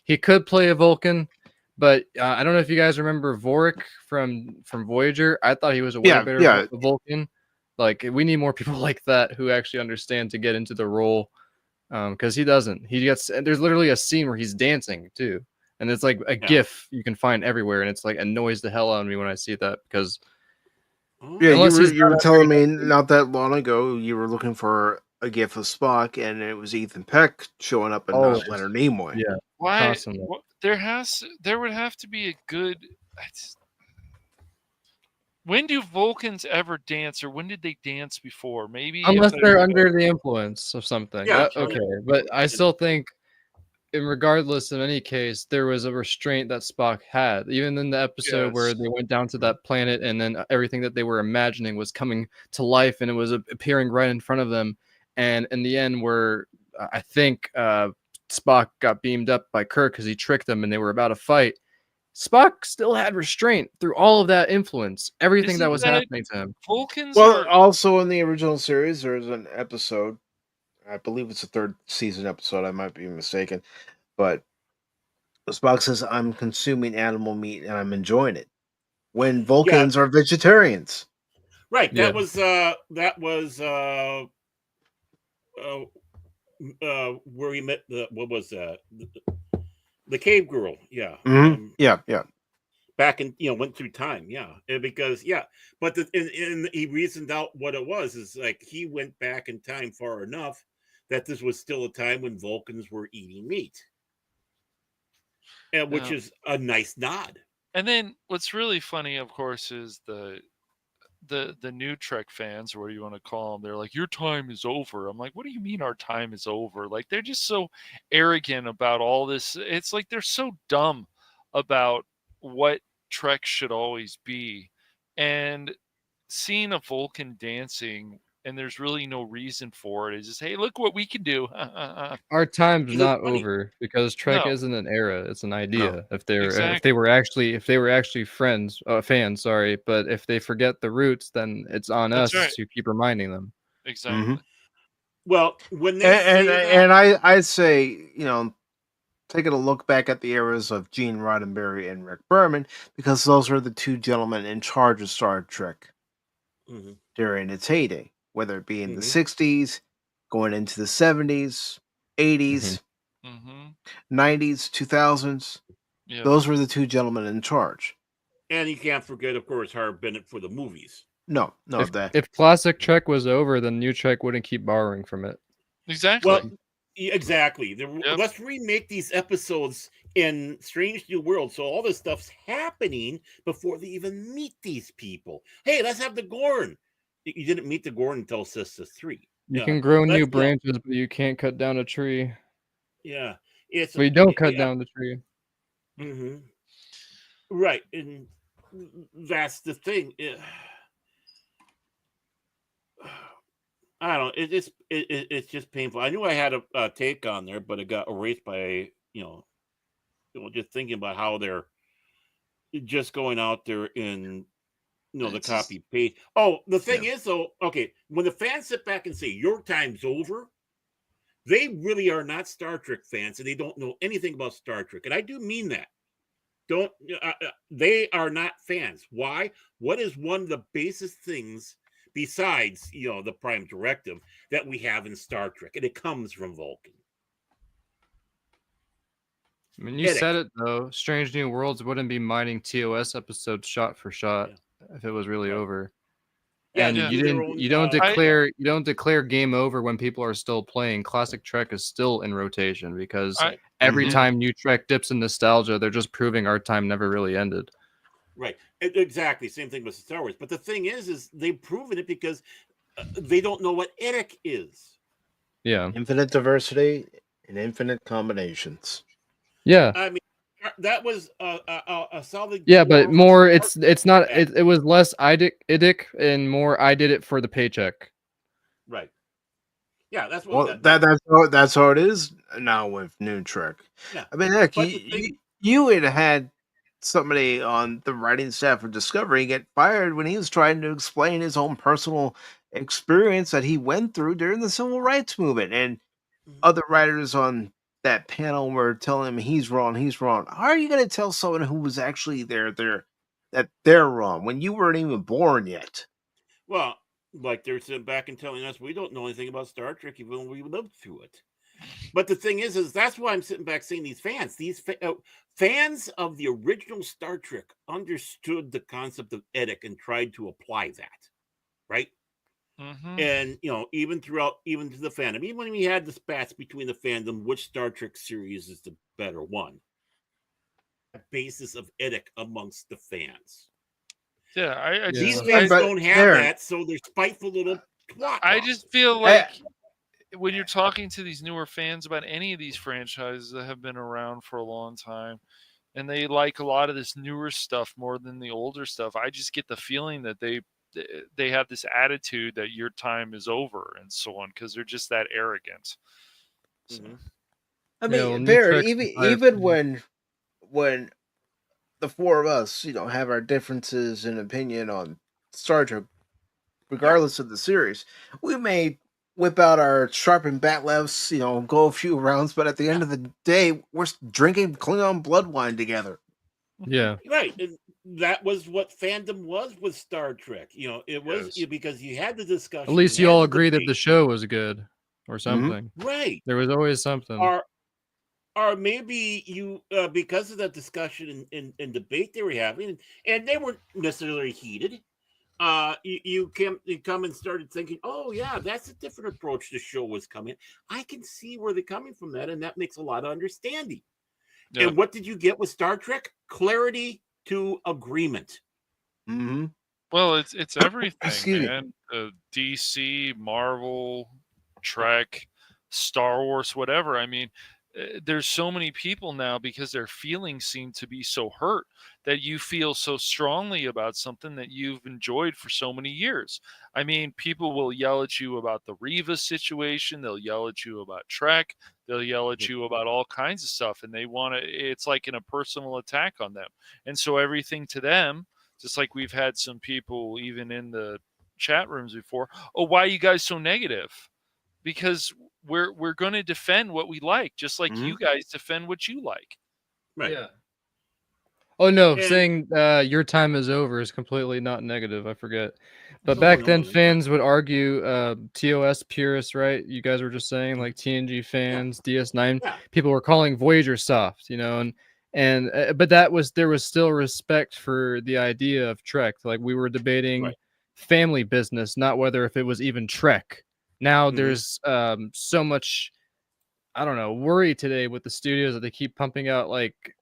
He could play a Vulcan, but I don't know if you guys remember Vorik from Voyager. I thought he was a way better Vulcan. Like we need more people like that who actually understand to get into the role. Because he doesn't. There's literally a scene where he's dancing too, and it's like a GIF you can find everywhere, and it's like annoys the hell out of me when I see that because Yeah, unless you were telling me not that long ago you were looking for a gif of Spock, and it was Ethan Peck showing up and not Leonard Nimoy. Yeah, Why? constantly. There would have to be a good. When do Vulcans ever dance, or when did they dance before? Maybe unless they're under the influence of something. Yeah, Okay, but I still think, regardless in any case, there was a restraint that Spock had. Even in the episode where they went down to that planet, and then everything that they were imagining was coming to life, and it was appearing right in front of them. And in the end, where I think Spock got beamed up by Kirk because he tricked them, and they were about to fight. Spock still had restraint through all of that influence, everything that was happening to him. Vulcans also in the original series, there's an episode, I believe it's a third season episode, I might be mistaken, but Spock says, I'm consuming animal meat and I'm enjoying it. When Vulcans are vegetarians. Right. Yeah. That was where he met what was that? The cave girl. Yeah. Mm-hmm. Yeah. Back in, went through time. Yeah. And because, but he reasoned out what it was is like he went back in time far enough that this was still a time when Vulcans were eating meat. And which is a nice nod. And then what's really funny, of course, is the new Trek fans, or what do you want to call them? They're like, your time is over. I'm like, what do you mean our time is over? Like, they're just so arrogant about all this. It's like they're so dumb about what Trek should always be. And seeing a Vulcan dancing, and there's really no reason for it. It's just, hey, look what we can do. Our time's not over because Trek isn't an era; it's an idea. No. If they were actually fans, sorry, but if they forget the roots, then it's on us to keep reminding them. Exactly. Mm-hmm. Well, when they I'd say, taking a look back at the eras of Gene Roddenberry and Rick Berman, because those are the two gentlemen in charge of Star Trek during its heyday, whether it be in the 60s, going into the 70s, 80s, 90s, 2000s. Yeah. Those were the two gentlemen in charge. And you can't forget, of course, Harv Bennett for the movies. No, if classic Trek was over, then new Trek wouldn't keep borrowing from it. Exactly. Well, exactly. Let's remake these episodes in Strange New Worlds, so all this stuff's happening before they even meet these people. Hey, let's have the Gorn. You didn't meet the Gorn until Sisters 3. You can grow new branches, but you can't cut down a tree. Yeah. But you don't cut down the tree. Mm-hmm. Right. And that's the thing. I don't know. It's just painful. I knew I had a take on there, but it got erased by, just thinking about how they're just going out there and, the copy paste. Oh, the thing is, though, okay, when the fans sit back and say, your time's over, they really are not Star Trek fans, and they don't know anything about Star Trek. And I do mean that. They are not fans. Why? What is one of the basic things besides, the Prime Directive that we have in Star Trek? And it comes from Vulcan. I mean, you said it, though. Strange New Worlds wouldn't be mining TOS episodes shot for shot if it was really over. Yeah, And they do their own. you don't declare game over when people are still playing. Classic Trek is still in rotation because I, every Mhm. time new Trek dips in nostalgia, they're just proving our time never really ended. Right, exactly. Same thing with Star Wars. But the thing is they've proven it because they don't know what Eric is. Yeah. Infinite diversity and infinite combinations. Yeah. I mean, that was a solid. Yeah, but core more part it's not of that. it was less idic and more I did it for the paycheck. Right. Yeah, that's what. Well, that's how it is now with New Trek. Yeah. I mean, heck, But the thing, you had somebody on the writing staff of Discovery get fired when he was trying to explain his own personal experience that he went through during the civil rights movement, and other writers on that panel were telling him he's wrong, he's wrong. How are you going to tell someone who was actually there that they're wrong when you weren't even born yet? well, like they're sitting back and telling us we don't know anything about Star Trek, even though we lived through it. But the thing is that's why I'm sitting back saying these fans of the original Star Trek understood the concept of Edic and tried to apply that, right? mhm. And even to the fandom, even when we had the spats between the fandom, which Star Trek series is the better one? Basis of Edic amongst the fans. Yeah, I These just, fans but don't have there- that, so they're spiteful little twat. I just feel like when you're talking to these newer fans about any of these franchises that have been around for a long time, and they like a lot of this newer stuff more than the older stuff, I just get the feeling that they have this attitude that your time is over and so on because they're just that arrogant. So, I Yeah, mean, well, New Barrett, Trek's even entire- when the four of us, have our differences in opinion on Star Trek, regardless of the series, we may whip out our sharpened bat lefts, go a few rounds, but at the end of the day, we're drinking Klingon blood wine together. Yeah. Right, and that was what fandom was with Star Trek. It was Yes. because you had the discussion. At least you you had all the agree that the debate, show was good or something. right? There was always something. Or maybe you because of that discussion and debate they were having, and they weren't necessarily heated. You come and started thinking, oh yeah, that's a different approach the show was coming. I can see where they're coming from that, and that makes a lot of understanding. yeah. And what did you get with Star Trek? Clarity to agreement. Mm-hmm. Well, it's everything, Excuse me. man. DC, Marvel, Trek, Star Wars, whatever. I mean, there's so many people now because their feelings seem to be so hurt that you feel so strongly about something that you've enjoyed for so many years. I mean, people will yell at you about the Riva situation. They'll yell at you about Trek. They'll yell at you about all kinds of stuff, and they want to. It's like a personal attack on them, and so everything to them. Just like we've had some people even in the chat rooms before. Oh, why are you guys so negative? Because we're going to defend what we like, just like you guys defend what you like. Right. Yeah. Oh no, And- saying your time is over is completely not negative. I forget. But No, back no, then, no, no. fans would argue TOS purists, right? You guys were just saying like TNG fans, DS9 Yeah. people were calling Voyager soft, and but there was still respect for the idea of Trek. Like we were debating Right. family business, not whether if it was even Trek. Now Mhm. there's so much, I don't know, worry today with the studios that they keep pumping out like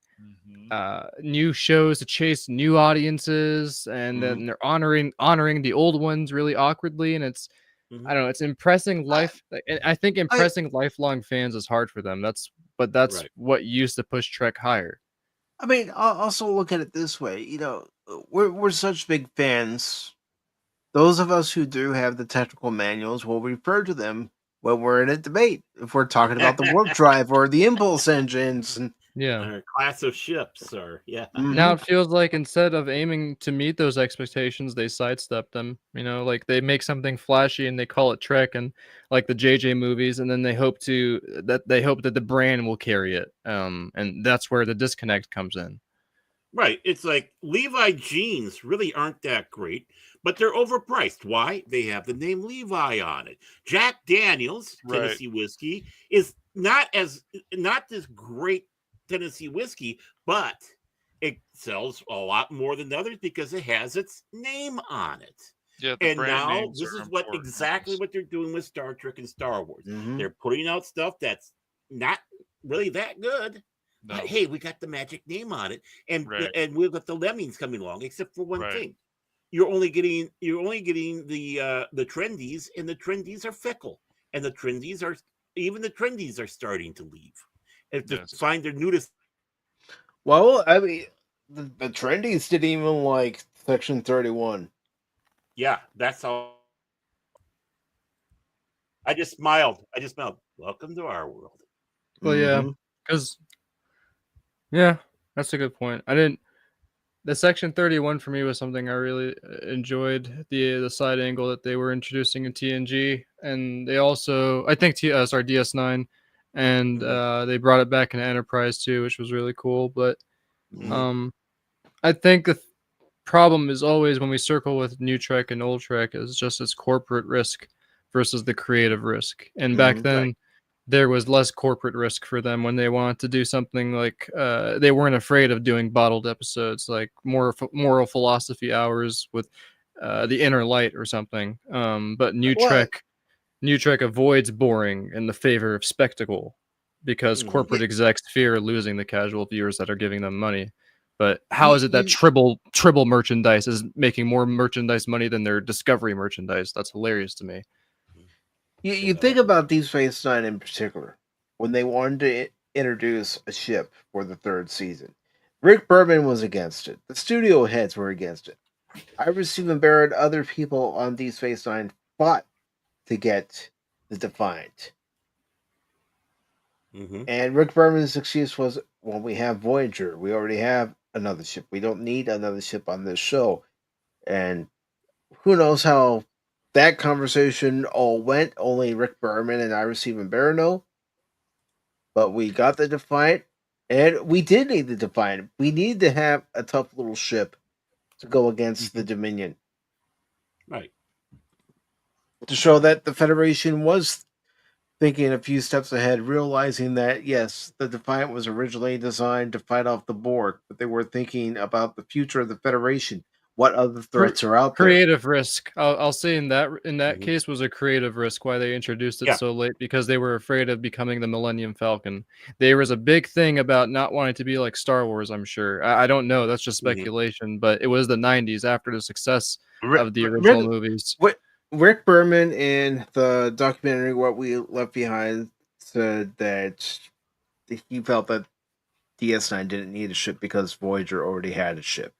new shows to chase new audiences, and then they're honoring the old ones really awkwardly, and it's I don't know, it's impressing I think impressing lifelong fans is hard for them. That's Right. what used to push Trek higher. I mean, I'll also look at it this way. We're such big fans. Those of us who do have the technical manuals will refer to them when we're in a debate. If we're talking about the warp drive or the impulse engines, and Yeah. Class of ships, or Now it feels like instead of aiming to meet those expectations, they sidestep them. Like they make something flashy and they call it Trek, and like the JJ movies, and then they hope that the brand will carry it. And that's where the disconnect comes in. Right. It's like Levi jeans really aren't that great, but they're overpriced. Why? They have the name Levi on it. Jack Daniels Tennessee whiskey is not this great Tennessee whiskey, but it sells a lot more than others because it has its name on it. Yeah, the And brand now names this are is what important. exactly what they're doing with Star Trek and Star Wars. Mhm. They're putting out stuff that's not really that good. No, But hey, we got the magic name on it, and Right. we've got the Lemmings coming along. Except for one Right. thing, you're only getting the trendies, and the trendies are fickle, and the trendies are starting to leave, and to Yes. find their nudist. Well, I mean, the trendies didn't even like Section 31. Yeah, that's all. I just smiled. Welcome to our world. Well, yeah, Mhm. because yeah, that's a good point. I didn't. The Section 31 for me was something I really enjoyed. The side angle that they were introducing in TNG, and they also, I think, DS9, and they brought it back in Enterprise too, which was really cool. But Mhm. I think the problem is always when we circle with new Trek and old Trek is just its corporate risk versus the creative risk. And back Mhm. then, there was less corporate risk for them when they wanted to do something like they weren't afraid of doing bottled episodes like more moral philosophy hours with the inner light or something. But Well, New Trek avoids boring in the favor of spectacle because Mhm. corporate execs fear losing the casual viewers that are giving them money. But how you, is it that you, Tribble merchandise is making more merchandise money than their Discovery merchandise? That's hilarious to me. you think about Deep Space Nine in particular, when they wanted to introduce a ship for the third season. Rick Berman was against it. The studio heads were against it. Ira Stephen Barrett, other people on Deep Space Nine fought to get the Defiant. Mhm. And Rick Berman's excuse was, well, we have Voyager. We already have another ship. We don't need another ship on this show. And who knows how that conversation all went. Only Rick Berman and Ira Stephen Barrett know. But we got the Defiant, and we did need the Defiant. We need to have a tough little ship to go against the Mhm. Dominion, Right. to show that the Federation was thinking a few steps ahead, realizing that yes, the Defiant was originally designed to fight off the Borg, but they were thinking about the future of the Federation. What other threats are out there? Creative risk. I'll say in that Mhm. case was a creative risk why they introduced it Yeah. so late because they were afraid of becoming the Millennium Falcon. There was a big thing about not wanting to be like Star Wars. I'm sure. I don't know. That's just Mhm. speculation. But it was the '90s after the success Rick, of the original movies. Rick Berman in the documentary "What We Left Behind" said that he felt that DS9 didn't need a ship because Voyager already had a ship.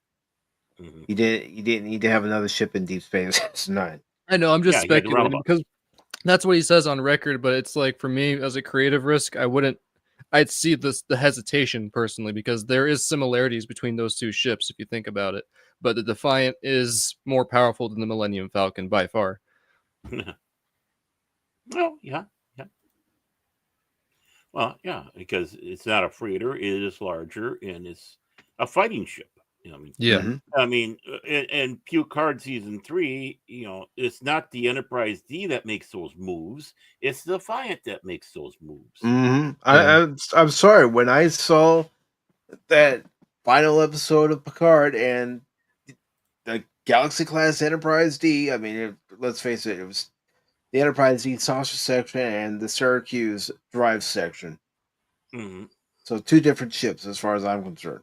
Mhm. He didn't need to have another ship in Deep Space Nine. I know. I'm just Yeah, you had the speculating roundabout. because that's what he says on record. But it's like for me as a creative risk, I wouldn't. I'd see the hesitation personally because there is similarities between those two ships if you think about it. But the Defiant is more powerful than the Millennium Falcon by far. Well, yeah, yeah. Well, yeah, because it's not a freighter; it is larger and it's a fighting ship. I mean, Yeah. Mhm. in Picard season 3, it's not the Enterprise D that makes those moves; it's the Defiant that makes those moves. Mhm. Yeah. I'm sorry when I saw that final episode of Picard and the Galaxy class Enterprise D. I mean, let's face it, it was the Enterprise D saucer section and the Syracuse drive section. Mhm. So two different ships, as far as I'm concerned.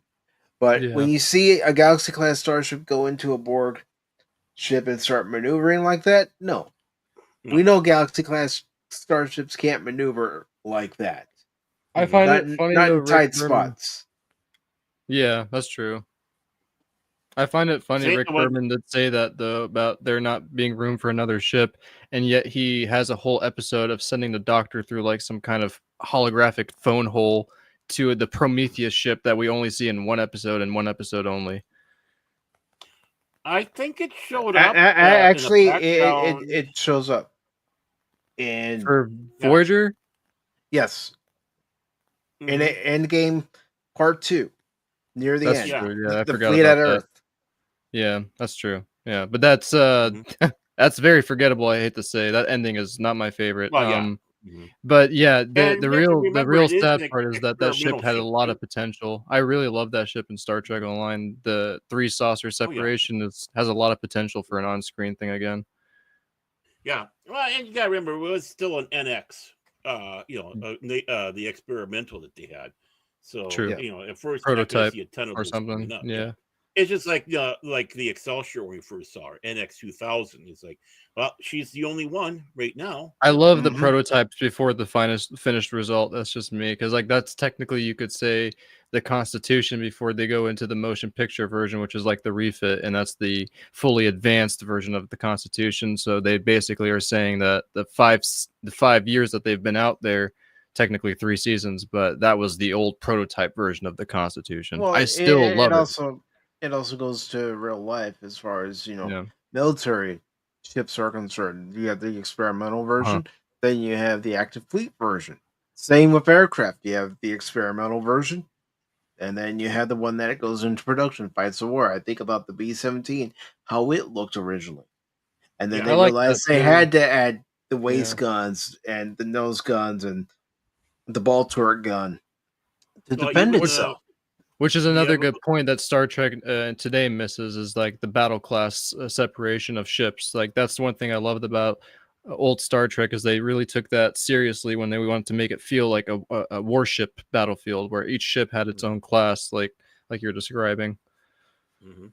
But Yeah. when you see a Galaxy class starship go into a Borg ship and start maneuvering like that, no, No. we know Galaxy class starships can't maneuver like that. I Mhm. find Not it in, funny not though, in Rick tight Berman. spots. Yeah, that's true. I find it funny Same Rick with Berman did say that though about there not being room for another ship, and yet he has a whole episode of sending the Doctor through like some kind of holographic phone hole to the Prometheus ship that we only see in one episode and one episode only. I think it showed up in the Actually, background. it shows up in For Yeah. Voyager? yes in Mhm. Endgame Part 2 near the That's end. Yeah. true. Yeah, I The forgot fleet at about that. Earth. Yeah, that's true. Yeah, but that's Mhm. that's very forgettable, I hate to say. That ending is not my favorite. Well, yeah. But yeah, And the you have to the remember, real it is sad an part is that that ship experimental had a ship, lot too. of potential. I really love that ship in Star Trek Online. The 3 saucer Oh, yeah. separation has a lot of potential for an on-screen thing again. Yeah. Well, and you got to remember, it was still an NX, the experimental that they had. So, True. at first, you're not going to Prototype see a ton of or those coming something. up. Yeah. It's just like the Excelsior when we first saw her, NX 2000. It's like, well, she's the only one right now. I love the Mhm. prototypes before the finished result. That's just me, because like that's technically, you could say, the Constitution before they go into the motion picture version, which is like the refit, and that's the fully advanced version of the Constitution. So they basically are saying that the 5 years that they've been out there, technically 3 seasons, but that was the old prototype version of the Constitution. Well, I still love it. it also goes to real life as far as Yeah. military ships are concerned. You have the experimental version, then you have the active fleet version. Same with aircraft. You have the experimental version, and then you have the one that goes into production, fights the war. I think about the B-17, how it looked originally, and then Yeah. they I like that realized they too. had to add the Yeah. waist guns and the nose guns and the ball turret gun to Well, defend even, itself. Which is Yeah, another but- good point that Star Trek today misses, is like the battle class separation of ships. Like that's one thing I loved about old Star Trek, is they really took that seriously when they wanted to make it feel like a warship battlefield where each ship had its own class, like you're describing. Mhm.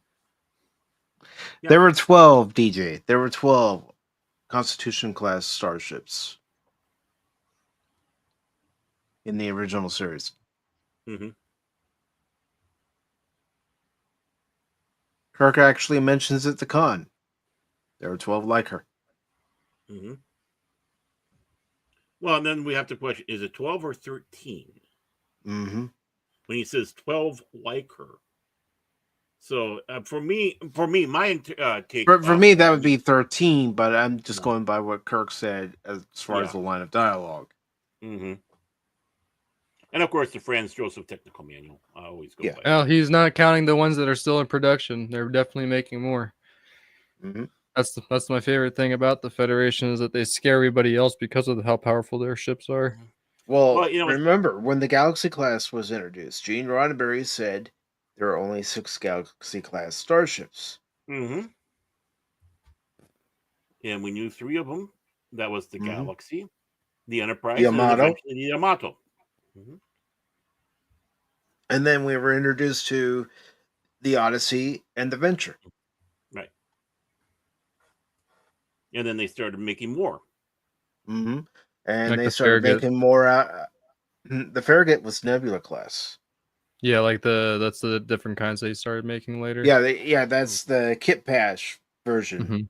There were 12, DJ. There were 12 Constitution class starships in the original series. Mhm. Kirk actually mentions it to Khan. There were 12 like her. Mhm. Well, and then we have to question: is it 12 or 13? Mm-hmm. When he says 12 like her. So for me, my take For off me, of that would be 13, but I'm just No. going by what Kirk said as far as Yeah. the line of dialogue. Mm-hmm. And of course, the Franz Joseph Technical Manual. I always go Yeah. by. Well, he's not counting the ones that are still in production. They're definitely making more. Mm-hmm. That's my favorite thing about the Federation, is that they scare everybody else because of how powerful their ships are. Well, Well, remember, when the Galaxy class was introduced, Gene Roddenberry said there are only 6 Galaxy class starships. Mm-hmm. And we knew 3 of them. That was the Mhm. Galaxy, the Enterprise, The and then Yamato. eventually the Yamato. Mm-hmm. And then we were introduced to the Odyssey and the Venture. Right. And then they started making more. Mm-hmm. And Like they the started Farragut. making more out. The Farragut was Nebula class. Yeah, like that's the different kinds they started making later. Yeah, that's the Kit Pash version Mhm.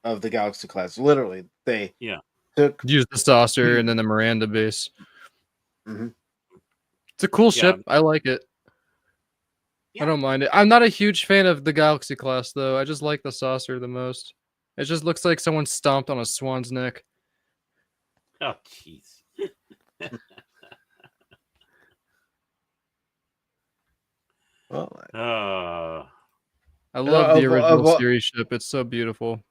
of the Galaxy class. Literally, they Yeah. took. Use the saucer and then the Miranda base. Mhm. It's a cool Yeah. ship. I like it. Yeah. I don't mind it. I'm not a huge fan of the Galaxy class though. I just like the saucer the most. It just looks like someone stomped on a swan's neck. Oh, jeez. Well, I love the of original all- series ship. It's so beautiful.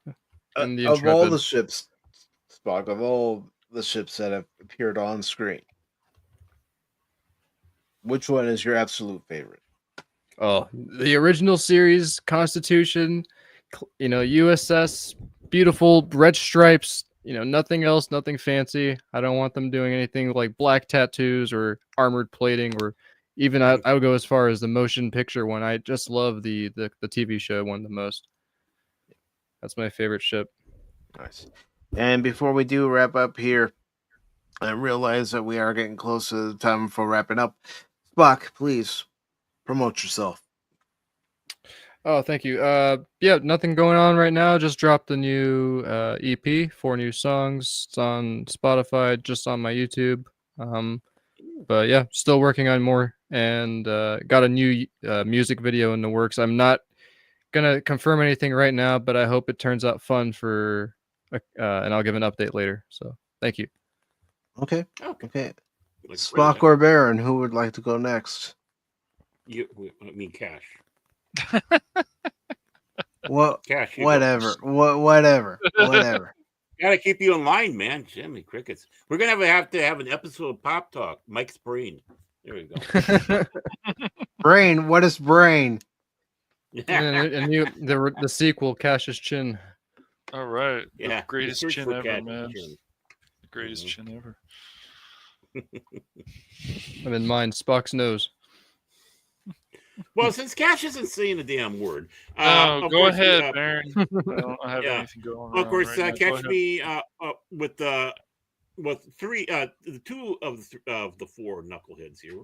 And the of all Intrepid. the ships, Spock, of all the ships that have appeared on screen, which one is your absolute favorite? Oh, the original series, Constitution, USS, beautiful red stripes, nothing else, nothing fancy. I don't want them doing anything like black tattoos or armored plating, or even I would go as far as the motion picture one. I just love the TV show one the most. That's my favorite ship. Nice. And before we do wrap up here, I realize that we are getting close to the time for wrapping up. Spock, please promote yourself. Oh, thank you. Yeah, nothing going on right now. Just dropped a new EP, 4 new songs. It's on Spotify, just on my YouTube. But yeah, still working on more, and got a new music video in the works. I'm not gonna confirm anything right now, but I hope it turns out fun and I'll give an update later. So thank you. Okay. Okay. Spock or Baron, who would like to go next? Cash. What? Cash. Whatever. Whatever. Gotta keep you in line, man. Jimmy Crickets. We're gonna have to have an episode of Pop Talk. Mike's brain. There we go. Brain, what is brain? and the sequel, Cash's Chin. All right. Yeah, The greatest search chin for ever, Cat man. Chin. The greatest chin ever. I'm in mine, Spock's nose. Well, since Cash isn't saying a damn word, No, of go course, ahead, Baron. I don't have Yeah. anything going on. of course, right now. Go catch ahead. me with three, the two of the four knuckleheads here,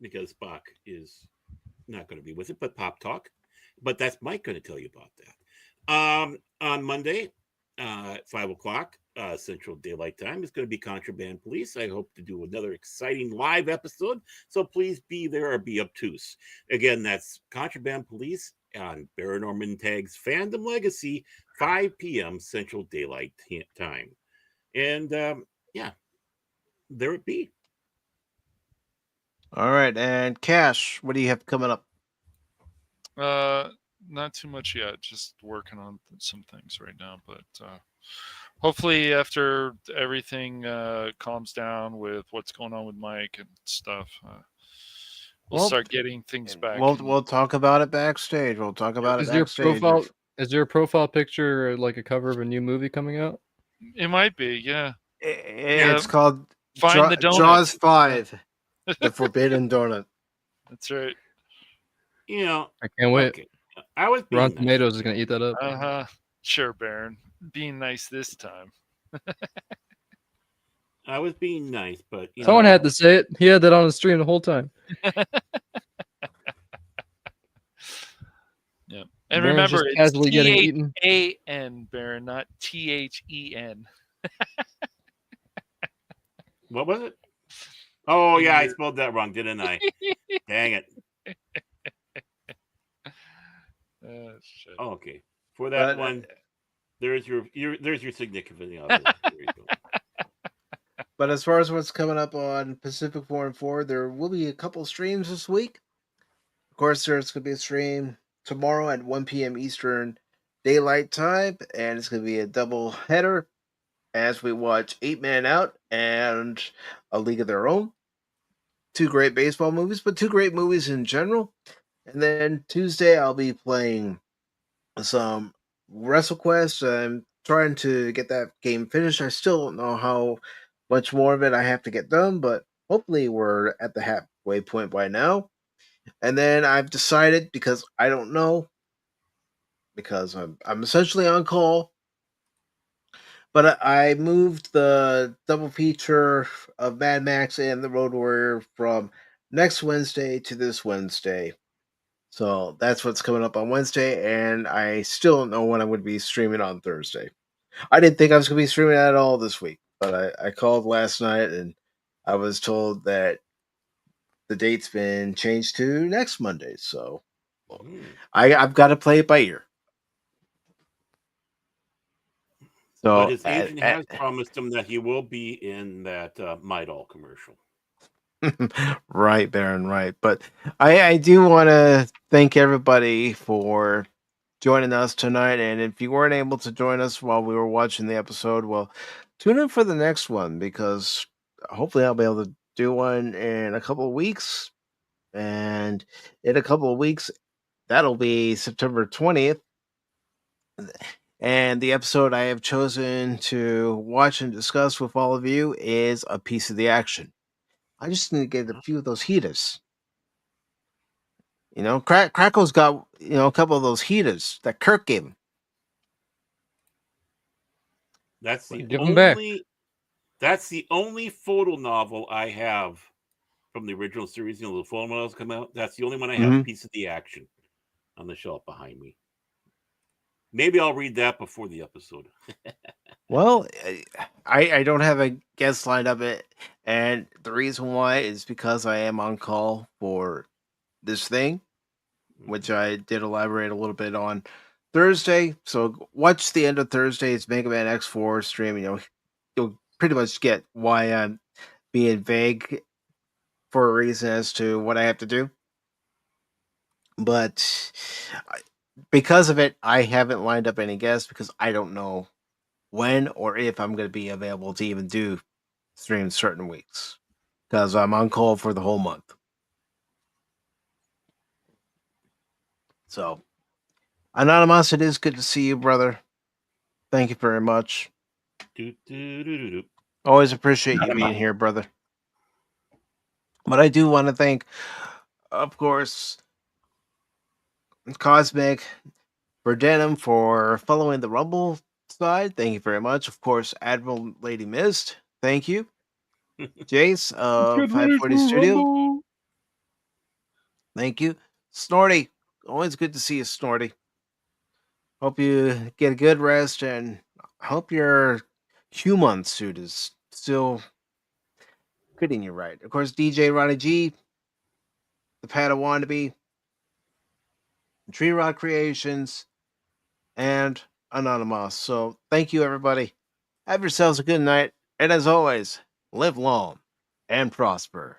because Spock is not going to be with it, but Pop Talk. But that's Mike going to tell you about that. On Monday, at 5:00 Central Daylight Time, is going to be Contraband Police. I hope to do another exciting live episode, so please be there or be obtuse. Again, that's Contraband Police on Baron Norman Tag's Fandom Legacy, 5 p.m. Central Daylight Time. And yeah, there it be. All right, and Cash, what do you have coming up? Not too much yet. Just working on some things right now, but hopefully after everything calms down with what's going on with Mike and stuff, we'll Well, start getting things back. We'll talk about it backstage. We'll talk about it backstage. Is your profile picture like a cover of a new movie coming out? It might be, yeah. It's called Find the donut. Jaws 5, The Forbidden Donut. That's right. You know, I can't wait. okay. I was being Rotten nice. Tomatoes is gonna eat that up. Sure, Baron. Being nice this time. I was being nice, but Someone had to say it. He had that on his stream the whole time. Yeah. And Baron's remember, just it's casually getting eaten. T-H-A-N, Baron, not T-H-E-N. What was it? Oh yeah, I spelled that wrong, didn't I? Dang it. Shit. Oh, okay. For that one, there's your significant other. There you go. But as far as what's coming up on Pacific 4 and 4, there will be a couple streams this week. Of course, there's going to be a stream tomorrow at 1 p.m. Eastern Daylight Time, and it's going to be a double header as we watch 8 Man Out and A League of Their Own. 2 great baseball movies, but 2 great movies in general. And then Tuesday, I'll be playing some WrestleQuest. I'm trying to get that game finished. I still don't know how much more of it I have to get done, but hopefully we're at the halfway point by now. And then I've decided, because I don't know, because I'm essentially on call, but I moved the double feature of Mad Max and The Road Warrior from next Wednesday to this Wednesday. So that's what's coming up on Wednesday, and I still don't know when I'm going to be streaming on Thursday. I didn't think I was going to be streaming at all this week, but I called last night and I was told that the date's been changed to next Monday. So I've got to play it by ear. So, but his agent has promised him that he will be in that Midol commercial. Right, Baron, right. But I do want to thank everybody for joining us tonight. And if you weren't able to join us while we were watching the episode, well, tune in for the next one, because hopefully I'll be able to do one in a couple of weeks. And in a couple of weeks, that'll be September 20th. And the episode I have chosen to watch and discuss with all of you is A Piece of the Action. I just need to get a few of those heaters. You know, Krako's got, a couple of those heaters that Kirk gave him. That's the Give 'em back. That's the only photo novel I have from the original series. The photo novels come out. That's the only one I have. Piece of the Action on the shelf behind me. Maybe I'll read that before the episode. Well, I don't have a guest lined up, and the reason why is because I am on call for this thing, which I did elaborate a little bit on Thursday. So watch the end of Thursday's Mega Man X4 stream. You'll pretty much get why I'm being vague for a reason as to what I have to do. But because of it, I haven't lined up any guests because I don't know when or if I'm going to be available to even do streams certain weeks, because I'm on call for the whole month. So, Anonymous, it is good to see you, brother. Thank you very much. Always appreciate you being here, brother. But I do want to thank, of course, Cosmic Verdenim for following the Rumble side. Thank you very much. Of course, Admiral Lady Mist. Thank you. Jace of 540 Studio. Thank you. Snorty. Always good to see you, Snorty. Hope you get a good rest and hope your human suit is still fitting you right. Of course, DJ Ronnie G, the Padawan to be, Tree Rock Creations, and Anonymous. So thank you, everybody. Have yourselves a good night. And as always, live long and prosper.